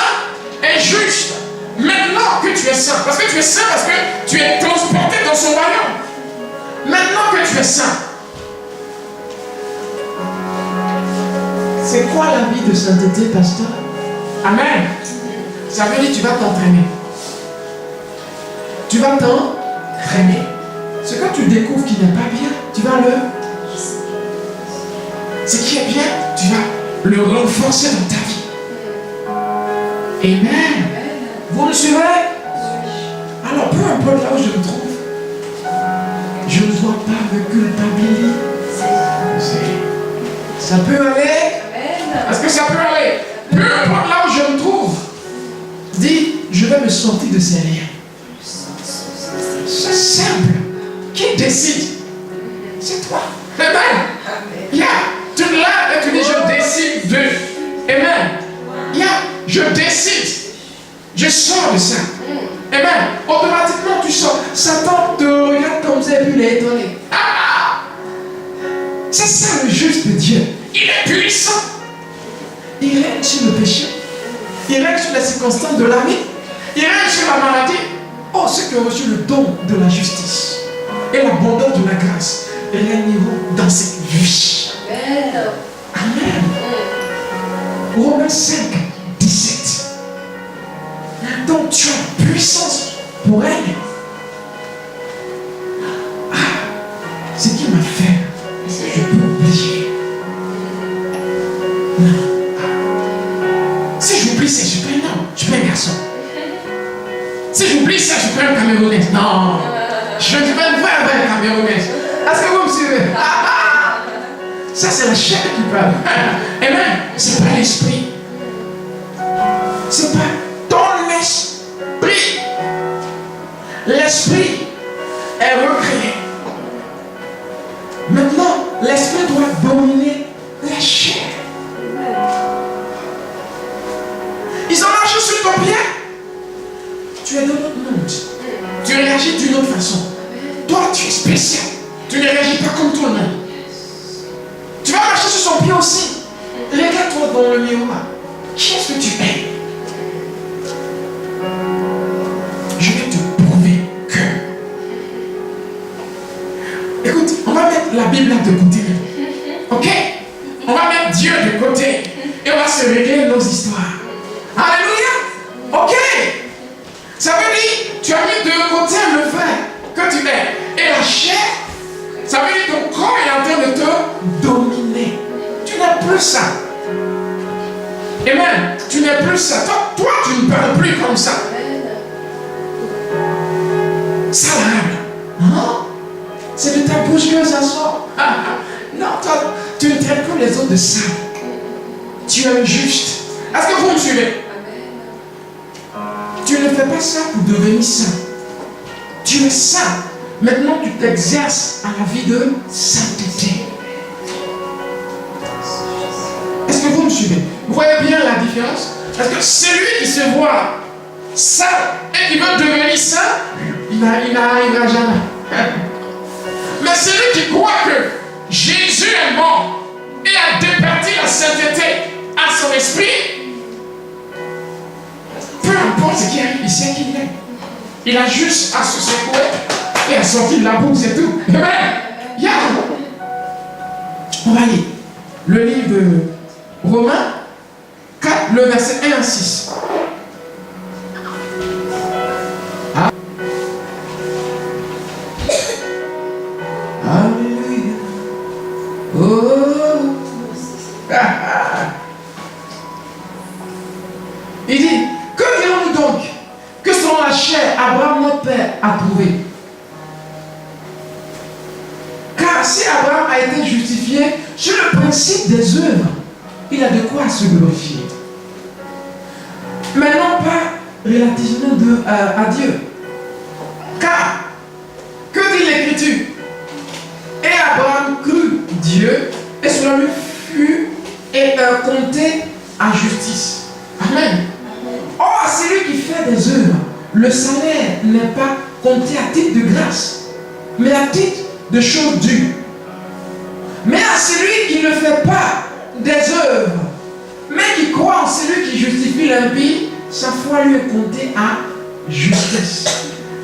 et juste. Maintenant que tu es saint, parce que tu es saint parce que tu es transporté dans son royaume. Maintenant que tu es saint, c'est quoi la vie de sainteté, pasteur? Amen. Ça veut dire que tu vas t'entraîner. Tu vas t'entraîner. Ce que tu découvres qui n'est pas bien, tu vas le... Ce qui est bien, tu vas le renforcer dans ta vie. Amen. Vous me suivez? Alors, peu importe là où je me trouve, je ne dois pas me culpabiliser. Ça peut aller? Est-ce que ça peut aller? Peu importe là où je me trouve, dis, je vais me sortir de ces liens. C'est simple. Qui décide? C'est toi. Amen. Yeah. Tu te lèves et tu dis, je décide de. Amen. Yeah. Je décide. Je sors de ça. Amen. Automatiquement, tu sors. Satan te regarde comme ça et puis il est étonné. Ah! C'est ça le juste de Dieu. Il est puissant. Il règne sur le péché. Il règne sur les circonstances de la vie. Il règne sur la maladie. Oh, ceux qui ont reçu le don de la justice et l'abondance de la grâce, régnez-vous dans cette vie. Amen. Amen. Romains 5, 17. Donc tu as la puissance pour régner. Ah, ce qui m'a fait, je peux oublier. Non. Si j'oublie ça, je suis pas un homme, je suis pas un garçon. Si j'oublie ça, je suis pas un Camerounais. Non. Je ne vais pas un Camerounais. Est-ce que vous me suivez? Ça, c'est la chair qui parle. Amen. C'est pas l'esprit. C'est pas ton esprit. L'esprit est recréé. Maintenant, l'esprit doit dominer la chair. Ils ont marché sur ton pied. Tu es de notre monde. Tu réagis d'une autre façon. Toi, tu es spécial. Tu ne réagis pas comme tout le monde. Tu vas marcher sur son pied aussi. Regarde-toi dans le miroir. Qui est-ce que tu es? Je vais te prouver que. Écoute, on va mettre la Bible de côté. Ok? On va mettre Dieu de côté. Et on va se régler nos histoires. Alléluia! Ok? Ça veut dire, tu as mis de côté le vrai que tu es. Et la chair, ça veut dire que ton corps est en train de te dominer. Tu n'es plus ça. Amen. Tu n'es plus ça. Toi, tu ne parles plus comme ça. Ça là. Non. C'est de ta bouche que ça sort. Non, toi, tu ne traites plus les autres de ça. Tu es juste. Est-ce que vous me suivez? Tu ne fais pas ça pour devenir saint. Tu es saint Maintenant, tu t'exerces à la vie de sainteté. Est-ce que vous me suivez? Vous voyez bien la différence? Parce que celui qui se voit saint et qui veut devenir saint, il n'arrivera jamais. Mais celui qui croit que Jésus est mort et a départi la sainteté à son esprit, peu importe ce qui arrive, il sait qui il est. Il a juste à se secouer et à sortir de la boue, c'est tout. Amen. Yeah. On va lire le livre de Romains 4, le verset 1 à 6. Ah. Alléluia. Oh. Il dit, que dirons-nous donc? Que selon la chair, Abraham notre père a prouvé. Car si Abraham a été justifié sur le principe des œuvres, il a de quoi se glorifier. Mais non pas relativement à Dieu. Car, que dit l'Écriture? Et Abraham crut Dieu, et cela lui fut compté à justice. Amen. Or, à celui qui fait des œuvres, le salaire n'est pas compté à titre de grâce, mais à titre de choses dues. Mais à celui qui ne fait pas des œuvres, mais qui croit en celui qui justifie l'impie, sa foi lui est comptée à justice.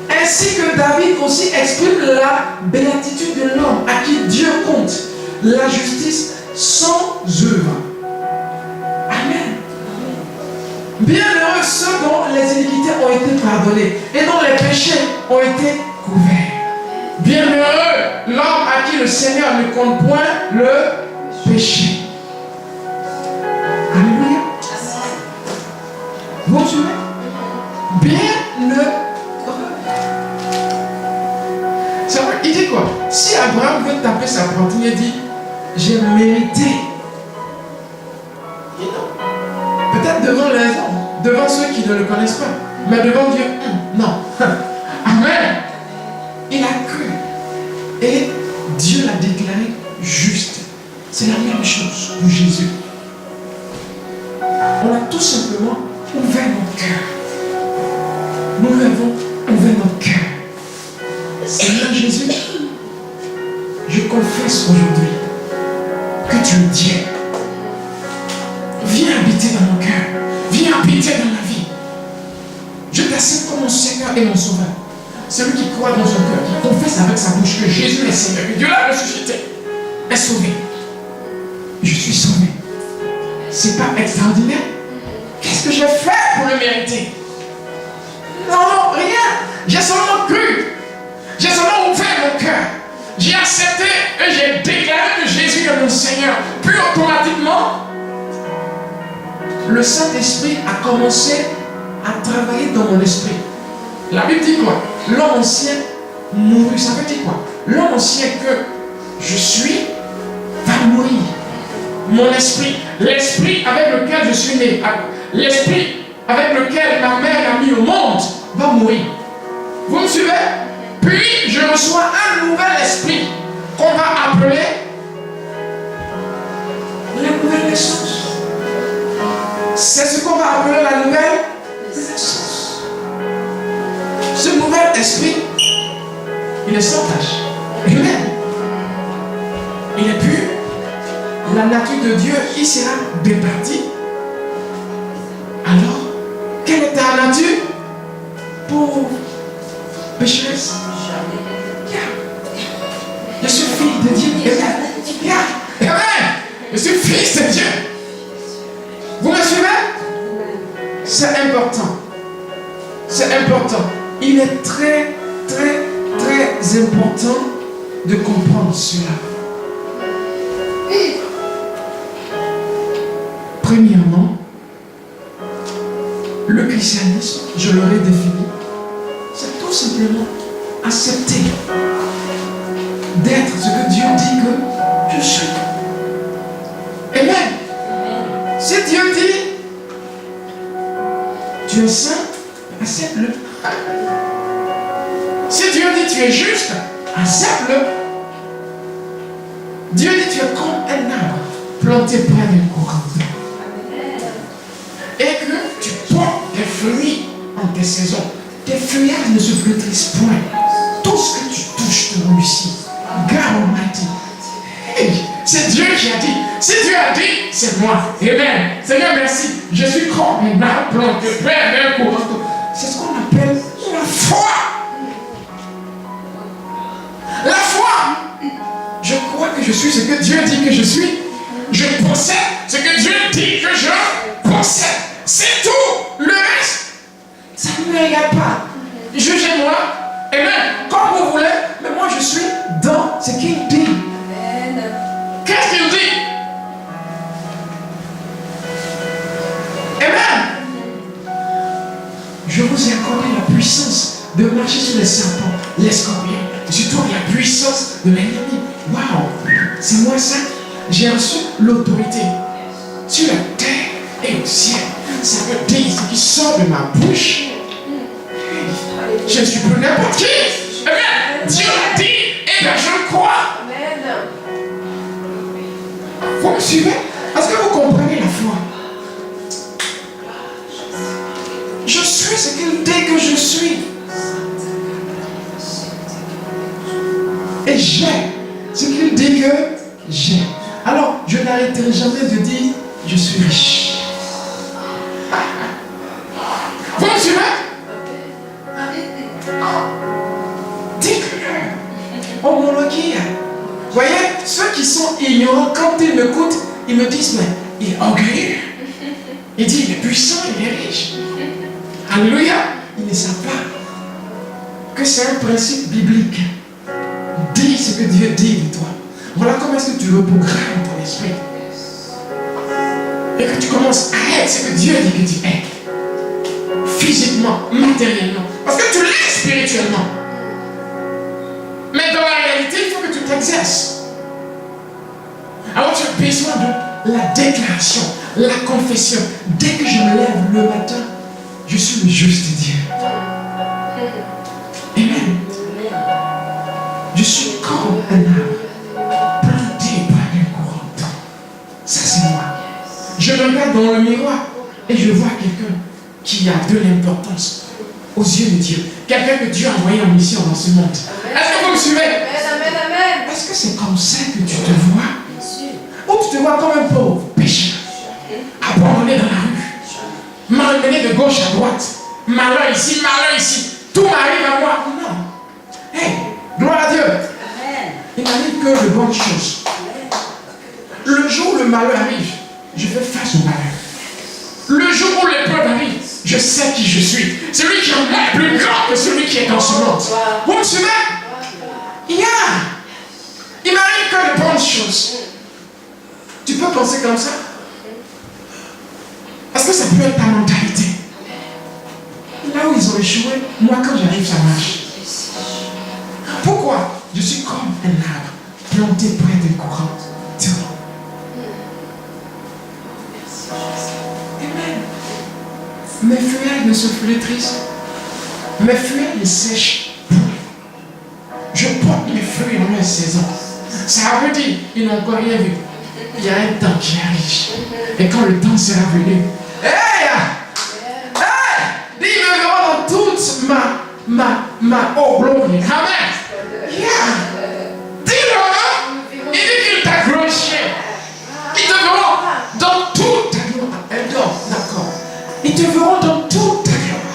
Ainsi que David aussi exprime la béatitude de l'homme à qui Dieu compte la justice sans œuvre. Amen. Bienheureux ceux dont les iniquités ont été pardonnées et dont les péchés ont été couverts. Bienheureux l'homme à qui le Seigneur ne compte point le péché. Alléluia. Vous suivez? Bienheureux. Il dit quoi? Si Abraham veut taper sa poitrine, il dit, j'ai mérité. Peut-être devant les hommes, devant ceux qui ne le connaissent pas, mais devant Dieu, non. Amen. Il a cru et Dieu l'a déclaré juste. C'est la même chose pour Jésus. On a tout simplement ouvert notre cœur. Nous lui avons ouvert notre cœur. Seigneur Jésus, je confesse aujourd'hui que tu es Dieu. Viens habiter dans mon cœur. Viens habiter dans ma vie. Je t'accepte comme mon Seigneur et mon Sauveur. Celui qui croit dans son cœur, qui confesse avec sa bouche que Jésus est Seigneur, que Dieu l'a ressuscité, est sauvé. Je suis sauvé. C'est pas extraordinaire? Qu'est-ce que j'ai fait pour le mériter? Non, rien. J'ai seulement cru. J'ai seulement ouvert mon cœur. J'ai accepté et j'ai déclaré que Jésus est mon Seigneur. Puis automatiquement, le Saint-Esprit a commencé à travailler dans mon esprit. La Bible dit quoi? L'homme ancien mourut. Ça veut dire quoi? L'homme ancien que je suis va mourir. Mon esprit, l'esprit avec lequel je suis né, l'esprit avec lequel ma mère m'a mis au monde, va mourir. Vous me suivez? Puis je reçois un nouvel esprit qu'on va appeler la nouvelle naissance. C'est ce qu'on va appeler la nouvelle naissance. Ce nouvel esprit, il est sans tache. Amen. Il est pur. La nature de Dieu, il sera départi. Alors, quelle est ta nature? Pauvre pécheresse. Je suis fille de Dieu. Amen. Je suis fils de Dieu. Vous me suivez? C'est important. C'est important. Il est très, très, très important de comprendre cela. Premièrement, le christianisme, je l'aurais défini, c'est tout simplement accepter d'être ce que Dieu dit que je suis. Amen. Si Dieu dit, tu es saint, accepte-le. Si Dieu dit, tu es juste, accepte-le. Dieu dit tu es comme un arbre planté près d'un courant d'eau. Et que tu portes des fruits en tes saisons. Tes feuillages ne se flétrissent point. Tout ce que tu touches te réussit. God Almighty. Hey, c'est Dieu qui a dit. Si Dieu a dit, c'est moi. Amen. Seigneur, merci. Je suis comme un arbre planté près d'un courant d'eau. C'est ce qu'on appelle la foi. La foi. Je crois que je suis ce que Dieu dit que je suis. Je possède ce que Dieu dit que je possède. C'est tout. Le reste, ça ne me regarde pas. Jugez-moi. Amen. Comme vous voulez. Mais moi, je suis dans ce qu'il dit. Qu'est-ce qu'il dit? Amen. Je vous ai accordé la puissance de marcher sur les serpents, les scorpions, et surtout la puissance de l'ennemi. Waouh, c'est moi ça. J'ai reçu l'autorité sur la terre et au ciel. Ça veut dire ce qui sort de ma bouche. Je ne suis plus n'importe qui. Amen. Dieu l'a dit, et bien je le crois. Vous me suivez? Est-ce que vous comprenez la foi? Je suis ce qu'il dit que je suis. Et j'ai ce qu'il dit que j'ai. Alors, je n'arrêterai jamais de dire je suis riche. Vous me suivez? Dites-le. Homologué. Vous voyez, ceux qui sont ignorants, quand ils m'écoutent, ils me disent, mais il est orgueilleux. Il dit, il est puissant, il est riche. Alléluia. Ils ne savent pas que c'est un principe biblique. Dis ce que Dieu dit de toi. Voilà comment est-ce que tu reprogrammes ton esprit. Et que tu commences à être ce que Dieu dit que tu es. Physiquement, matériellement. Parce que tu l'es spirituellement. Mais dans la réalité, il faut que tu t'exerces. Alors tu as besoin de la déclaration, la confession. Dès que je me lève le matin, je suis le juste Dieu. Amen. Je suis comme un arbre planté par un courant d'eau. Ça c'est moi. Je me regarde dans le miroir et je vois quelqu'un qui a de l'importance aux yeux de Dieu. Quelqu'un que Dieu a envoyé en mission dans ce monde. Est-ce que vous me suivez? Amen. Est-ce que c'est comme ça que tu te vois? Ou tu te vois comme un pauvre pécheur, abandonné dans la rue, malmené de gauche à droite, malheur ici, tout m'arrive à moi? Non. Hey, gloire à Dieu. Il n'arrive que de bonnes choses. Le jour où le malheur arrive, je fais face au malheur. Le jour où l'épreuve arrive, je sais qui je suis. Celui qui en est plus grand que celui qui est dans ce monde. Vous me suivez? Il m'arrive que de bonnes choses. Tu peux penser comme ça? Est-ce que ça peut être ta mentalité? Là où ils ont échoué, moi quand j'arrive, ça marche. Pourquoi? Je suis comme un arbre planté près d'un courant d'eau. Amen. Mes feuillages ne se flétrissent. Mes feuillages ne sèchent point. Je porte mes fruits dans mes saisons. Ça veut dire, ils n'ont encore rien vu. Il y a un temps qui arrive. Et quand le temps sera venu, dis, ils me verront dans toute ma glory. Amen. Dis-le. Il dit qu'il t'a glorifié. Ils te verront dans toute ta gloire. Elle dort, d'accord. Ils te verront dans toute ta gloire.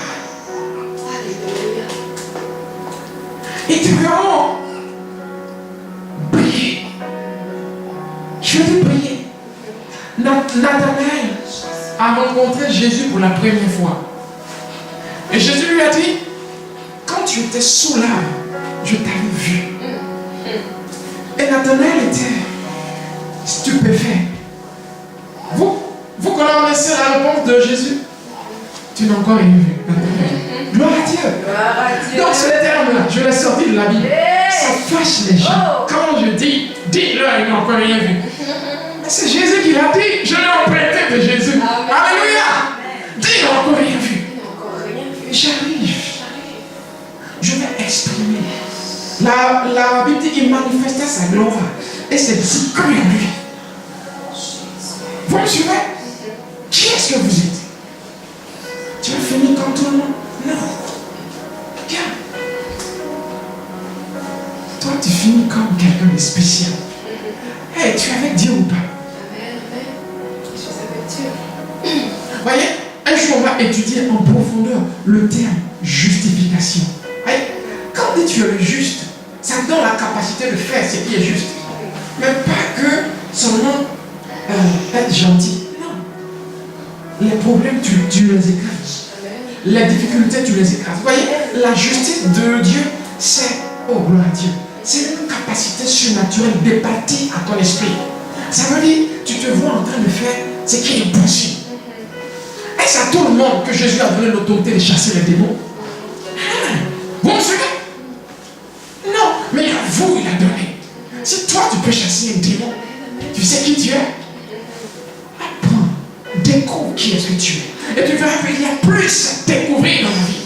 Ils te verront briller. Je vais briller. Nathanaël a rencontré Jésus pour la première fois. Et Jésus lui a dit, quand tu étais sous l'arbre, je t'avais vu. Et Nathanaël était stupéfait. Vous connaissez la réponse de Jésus? Tu n'as encore rien vu. Gloire à Dieu. Donc ce terme-là, je l'ai sorti de la Bible. Ça fâche les gens. Quand je dis, dis-leur, ils n'ont encore rien vu. Mais c'est Jésus qui l'a dit. Je l'ai emprunté de Jésus. Alléluia. Dis, ils n'ont encore rien vu. J'arrive. Je vais exprimer La Bible dit qu'il manifestait sa gloire. Et c'est dit comme lui. Vous me suivez? Qui est-ce que vous êtes? Tu vas finir comme tout le monde? Non. Viens. Toi, tu finis comme quelqu'un de spécial. Hey, tu es avec Dieu ou pas? Amen. Je suis avec Dieu. Voyez, un jour on va étudier en profondeur le terme justification. Voyez, quand on dit tu es le juste, ça donne la capacité de faire ce qui est juste. Mais pas que seulement être gentil. Non. Les problèmes, tu les écrases. Les difficultés, tu les écrases. Vous voyez, la justice de Dieu, c'est, oh gloire à Dieu, c'est une capacité surnaturelle départie à ton esprit. Ça veut dire, tu te vois en train de faire ce qui est possible. Est-ce à tout le monde que Jésus a donné l'autorité de chasser les démons? Vous me suivez? Non, mais à vous, il a donné. Si toi, tu peux chasser un démon, tu sais qui tu es? Apprends, découvre qui est-ce que tu es. Et tu verras qu'il y a plus à découvrir dans la vie.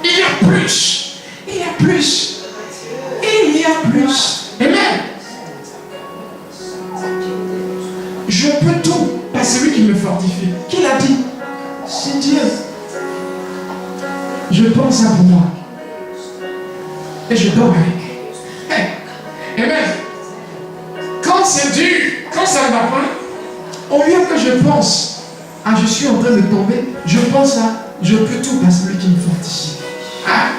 Il y a plus. Il y a plus. Il y a plus. Amen. Je peux tout par celui qui me fortifie. Qui l'a dit? C'est Dieu. Je pense ça pour moi. Et je dors avec. Hey. Amen. Quand c'est dur, quand ça ne va pas, au lieu que je pense à je suis en train de tomber, je pense à je peux tout par celui qui me fortifie. Ah.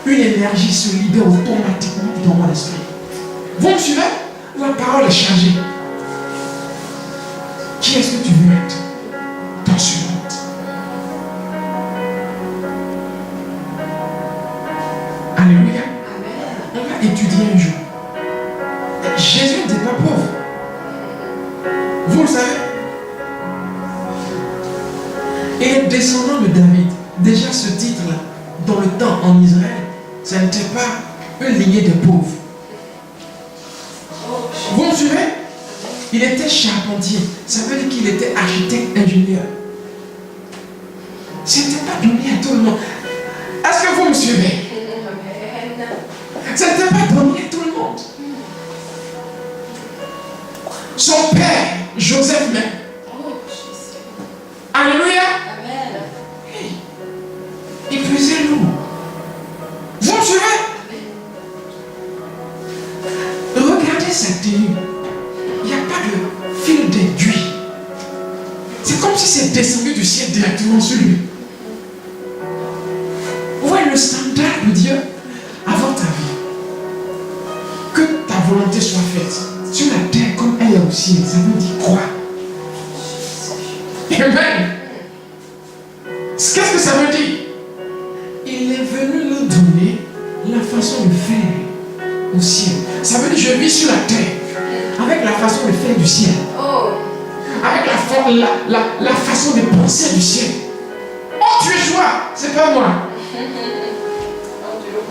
Une énergie se libère automatiquement dans mon esprit. Vous me suivez? La parole est chargée. Qui est-ce que tu veux être dans ce monde? Alléluia. On va étudier un jour. Jésus n'était pas pauvre. Vous le savez. Et descendant de David, déjà ce titre-là, dans le temps en Israël, ça n'était pas une lignée de pauvres. Vous me suivez? Il était charpentier. Ça veut dire qu'il était architecte, ingénieur. Ce n'était pas donné à tout le monde. Est-ce que vous me suivez? Ce n'était pas donné à tout le monde. Son père, Joseph même. Alléluia. Hey, il faisait lourd. Vous me suivez? Regardez sa tenue. Il n'y a pas de fil d'aiguille. C'est comme si c'est descendu du ciel directement sur lui. Ouais, le standard de Dieu avant ta vie. Que ta volonté soit faite sur la terre comme elle est au ciel. Ça veut dire quoi? Amen. Qu'est-ce que ça veut dire? Il est venu nous donner la façon de faire au ciel. Ça veut dire je vis sur la terre avec la façon de faire du ciel. Avec la façon de penser du ciel. Oh, tu es joie, c'est pas moi.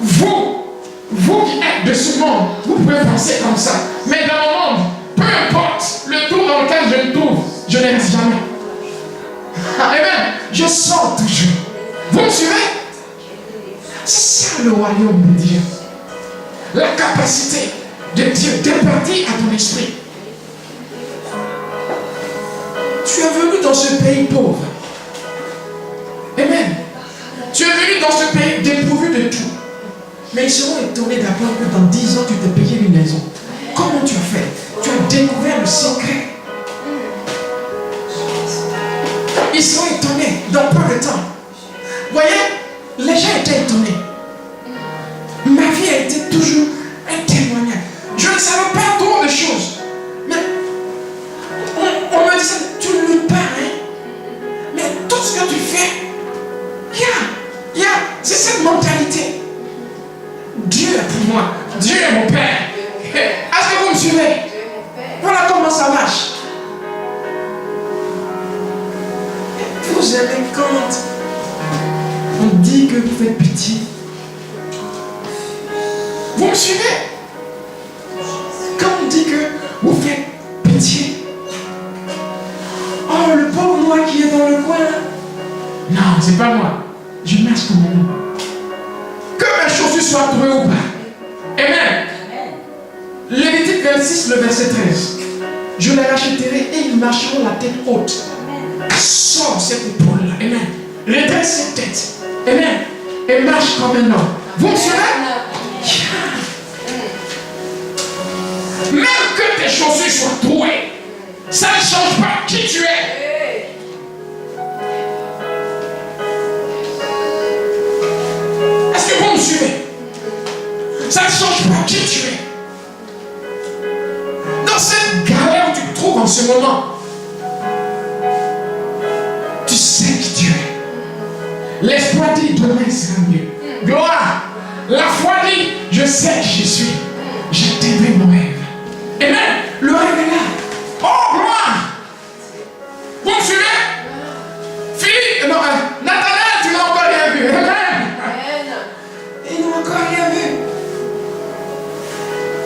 Vous qui êtes de ce monde, vous pouvez penser comme ça. Mais dans le monde, peu importe le tour dans lequel je me trouve, je ne reste jamais. Amen. Je sors toujours. Vous me suivez? C'est ça le royaume de Dieu. La capacité de Dieu départie à ton esprit. Tu es venu dans ce pays pauvre. Amen. Tu es venu dans ce pays dépourvu de tout. Mais ils seront étonnés d'apprendre que dans 10 ans, tu t'es payé une maison. Comment tu as fait? Tu as découvert le secret. Ils seront étonnés dans peu de temps. Voyez, les gens étaient étonnés. Ma vie a été toujours un témoignage. Je ne savais pas trop de choses. Mais on me disait, tu ne lis pas, hein? Mais tout ce que tu fais, c'est cette mentalité. Dieu est pour moi. Dieu est mon Père. Est-ce que vous me suivez? Voilà comment ça marche. Vous aimez quand on dit que vous faites pitié? Vous me suivez? Quand on dit que vous faites pitié, oh, le pauvre moi qui est dans le coin là. Non, c'est pas moi. Je marche comme un homme. Que mes chaussures sois troué ou pas. Amen. Lévitique 26, le verset 13. Je les rachèterai et ils marcheront la tête haute. Sors cette épaule-là. Amen. Redresse cette tête. Amen. Et marche comme un homme. Vous me suivez? Même que tes chaussures soient trouées, ça ne change pas qui tu es. Est-ce que vous me suivez? Ça ne change pas qui tu es. Dans cette galère où tu te trouves en ce moment, tu sais qui tu es. L'espoir dit demain sera mieux. Gloire. La foi dit je sais qui je suis. J'atteindrai mon rêve. Amen. Le rêve est là. Oh gloire. Vous me suivez? Philippe, non, Nathanaël, tu n'as encore rien vu. Amen. Ils n'ont encore rien vu.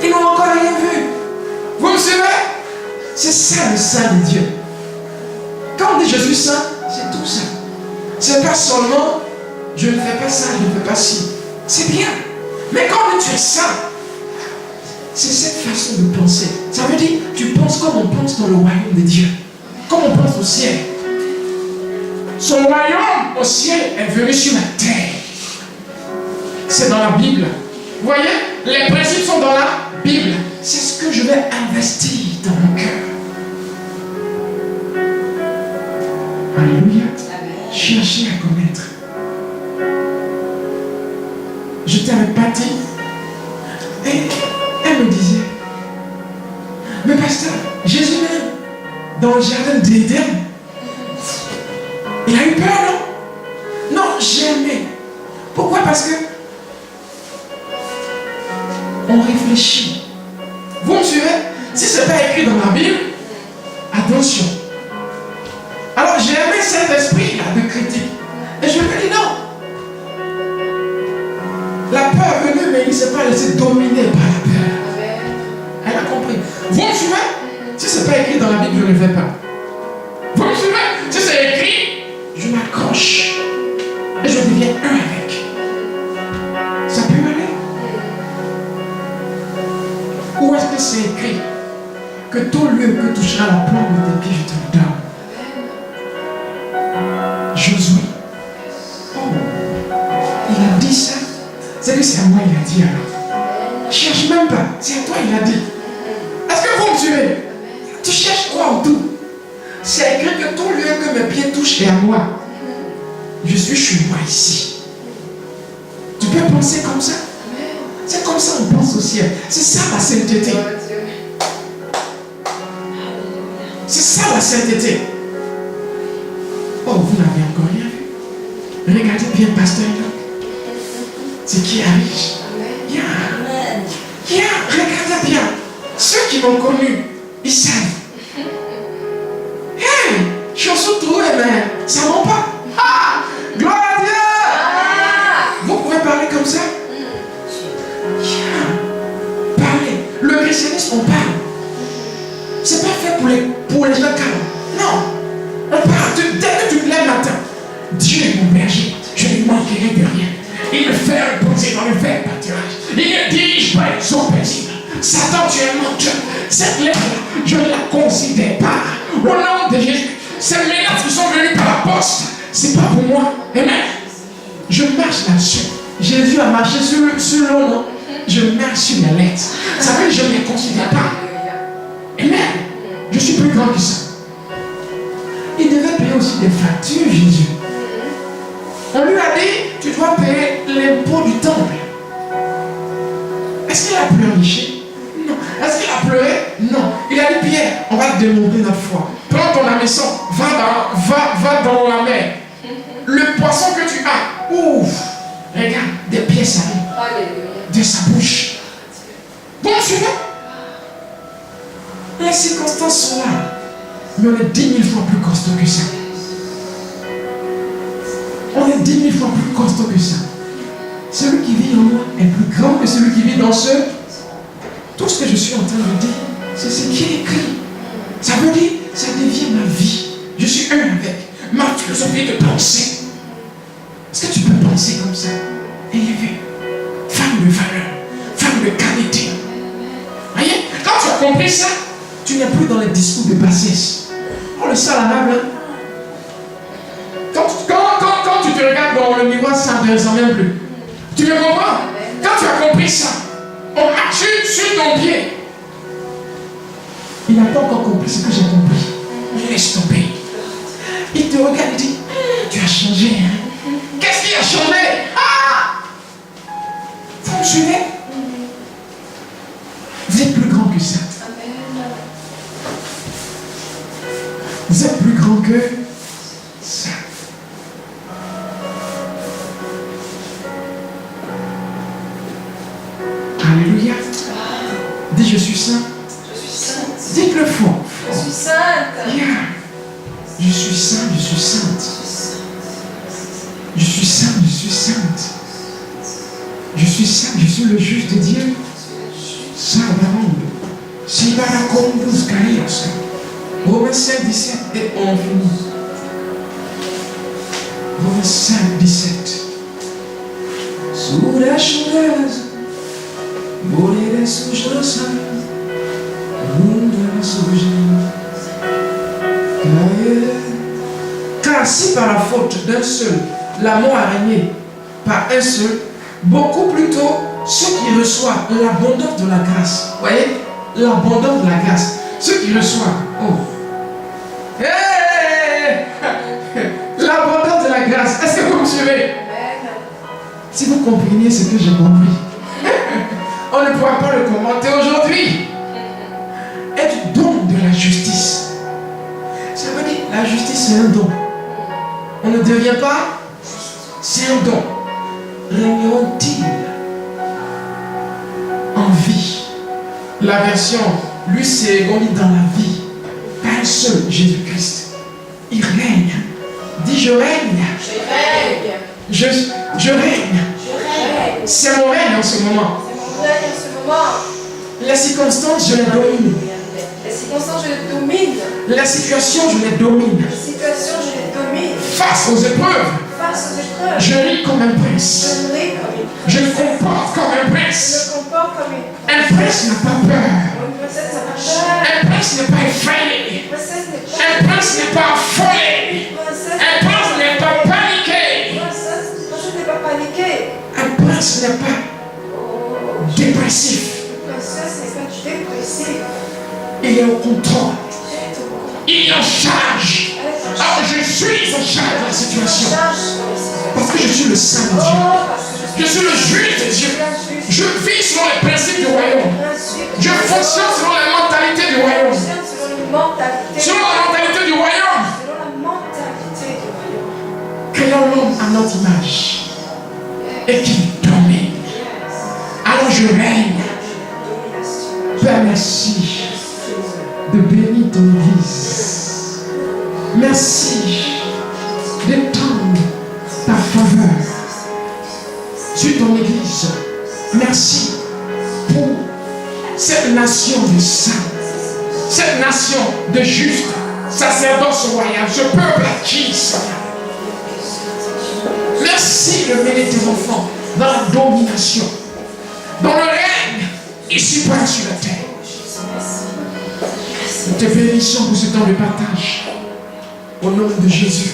Ils n'ont encore rien vu. Vous me suivez? C'est ça le saint de Dieu. Quand on dit je suis saint, c'est tout ça. C'est pas seulement je ne fais pas ça, je ne fais pas ci. C'est bien. Mais quand on dit tu es saint, c'est cette façon de penser. Ça veut dire tu penses comme on pense dans le royaume de Dieu. Comme on pense au ciel. Son royaume au ciel est venu sur la terre. C'est dans la Bible. Vous voyez? Les principes sont dans la Bible. C'est ce que je vais investir dans mon cœur. Alléluia. Cherchez à connaître. Je t'avais pas dit. Et elle me disait, mais pasteur, Jésus même, dans le jardin d'Éden, il a eu peur, non? Non, jamais. Pourquoi? Parce que on réfléchit. Vous me suivez? Si ce n'est pas écrit dans la Bible, attention. Alors j'ai aimé cet esprit-là de critique. Et je me dis non. La peur est venue, mais il ne s'est pas laissé dominer par la peur. Elle a compris. Vous me suivez? Si ce n'est pas écrit dans la Bible, je ne le fais pas. Vous me suivez? Si c'est écrit, je m'accroche. Et je deviens un avec. Ça peut aller. Où est-ce que c'est écrit que tout lieu que touchera la plante de tes pieds, je te le donne? Josué. Oh, il a dit ça. C'est que c'est à moi il a dit alors. Cherche même pas. C'est à toi il a dit. Est-ce que vous me suivez? Tu cherches quoi en tout? C'est écrit que tout lieu que mes pieds touchent est à moi. Je suis chez moi ici. Tu peux penser comme ça? C'est comme ça on pense au ciel. C'est ça la sainteté. C'est ça la sainteté. Oh, vous n'avez encore rien vu. Regardez bien, pasteur. C'est qui est riche. Viens, regardez bien. Ceux qui m'ont connu, ils savent. Hey, je suis trouvé, mais ça ne ment pas. Ah, gloire à Dieu. Vous pouvez parler comme ça? Parlez. Le christianisme, on parle. C'est pas fait pour les gens calmes. Non. On parle. Dès que tu te lèves matin, Dieu est mon berger. Je ne manquerai de rien. Il me fait reposer dans le vert pâturage. Il me dirige par les eaux paisibles. Satan, tu es mon Dieu. Cette lettre-là, je ne la considère pas. Au nom de Jésus, ces menaces qui sont venues par la poste, c'est pas pour moi. Amen. Je marche là-dessus. Jésus a marché sur l'eau, non? Je marche sur la lettre. Ça veut dire que je ne les considère pas. Amen. Je suis plus grand que ça. Il devait payer aussi des factures, Jésus. On lui a dit, tu dois payer l'impôt du temple. Est-ce qu'il a pleurniché? Non. Est-ce qu'il a pleuré? Non. Il a dit, Pierre, on va te démontrer notre foi. Prends ton hameçon, va dans la mer. Le poisson que tu as, ouvre. Regarde, des pièces arrivent de sa bouche. Bon, tu vois? Les circonstances sont là. Mais on est 10 000 fois plus costaud que ça. On est 10 000 fois plus costaud que ça. Celui qui vit en moi est plus grand que celui qui vit dans ceux. Tout ce que je suis en train de dire, c'est ce qui est écrit. Ça veut dire, ça devient ma vie. Je suis un avec ma philosophie de pensée. Est-ce que tu peux penser comme ça? Élevé. Femme de valeur, femme de qualité. Voyez, quand tu as compris ça, tu n'es plus dans les discours de bassesse. Oh, le sale arabe, là. Quand tu te regardes dans le miroir, ça ne te même plus. Tu me comprends? Quand tu as compris ça, on marche sur ton pied. Il n'a pas encore compris ce que j'ai compris. Laisse tomber. Il te regarde et dit, tu as changé. Hein? Qu'est-ce qui a changé? Ah! Vous me suivez? Vous êtes plus grand que ça. Vous êtes plus grand que ça. Alléluia. Dis, je suis saint. Je suis sainte. Dites-le fort. Je suis sainte. Yeah. Je suis saint, je suis sainte. Je suis saint, je suis sainte. Je suis saint, je suis le juge de Dieu. Salvamonde. Sibarakondos Kaios. Romains 5, 17 et on finit. Romains 5, 17. Sous la choureuse, voler les souches de sang, monde la souche. Car si par la faute d'un seul, la mort a régné par un seul, beaucoup plutôt ceux qui reçoivent l'abondance de la grâce. Voyez, l'abondance de la grâce. Ceux qui reçoivent. Oh. Hey! L'abondance de la grâce. Est-ce que vous me suivez? Si vous compreniez ce que j'ai compris, on ne pourra pas le commenter aujourd'hui. Être don de la justice. Ça veut dire la justice c'est un don. On ne devient pas, c'est un don. Régneront-ils en vie? La version, lui c'est on est dans la vie. Pas un seul, Jésus-Christ. Il règne. Dis je règne. Je règne. Je règne. C'est mon règne en ce moment. C'est mon règne en ce moment. Les circonstances, je les domine. Les circonstances, je les domine. La situation, je les domine. Les situations, je les domine. Face aux épreuves, Face aux épreuves, je ris comme un prince. je ris comme une Je me princesse. comporte comme un Je prince. me comporte comme une Un prince n'a pas peur. Une princesse n'a pas peur. Un prince n'est pas effrayé. Une princesse n'est pas Un prince n'est pas affolé. Une princesse Un prince n'est pas paniqué. n'est pas paniquée. Un prince n'est pas dépressif. Une princesse n'est pas dépressive. Il est au contrôle. Elle est au courant. Il est en charge. Elle est en Alors charge. je suis en charge de la situation. Charge dans les situations. Parce que je suis le Saint de Oh, Dieu. parce que Je suis le juge de Dieu. Je vis selon les principes du royaume. Je fonctionne selon la mentalité du royaume. Selon une mentalité. Selon la mentalité du royaume. Selon la mentalité du royaume. Créons l'homme à notre image et qu'il domine. Alors je règne. Père, merci de bénir ton Église. Merci d'étendre ta faveur sur ton Église. Merci pour cette nation de saints, cette nation de justes, sacerdoce royal, ce peuple acquis, Seigneur. Merci de mener tes enfants dans la domination, dans le règne, ici-bas sur la terre. Nous te bénissons pour ce temps de partage. Au nom de Jésus.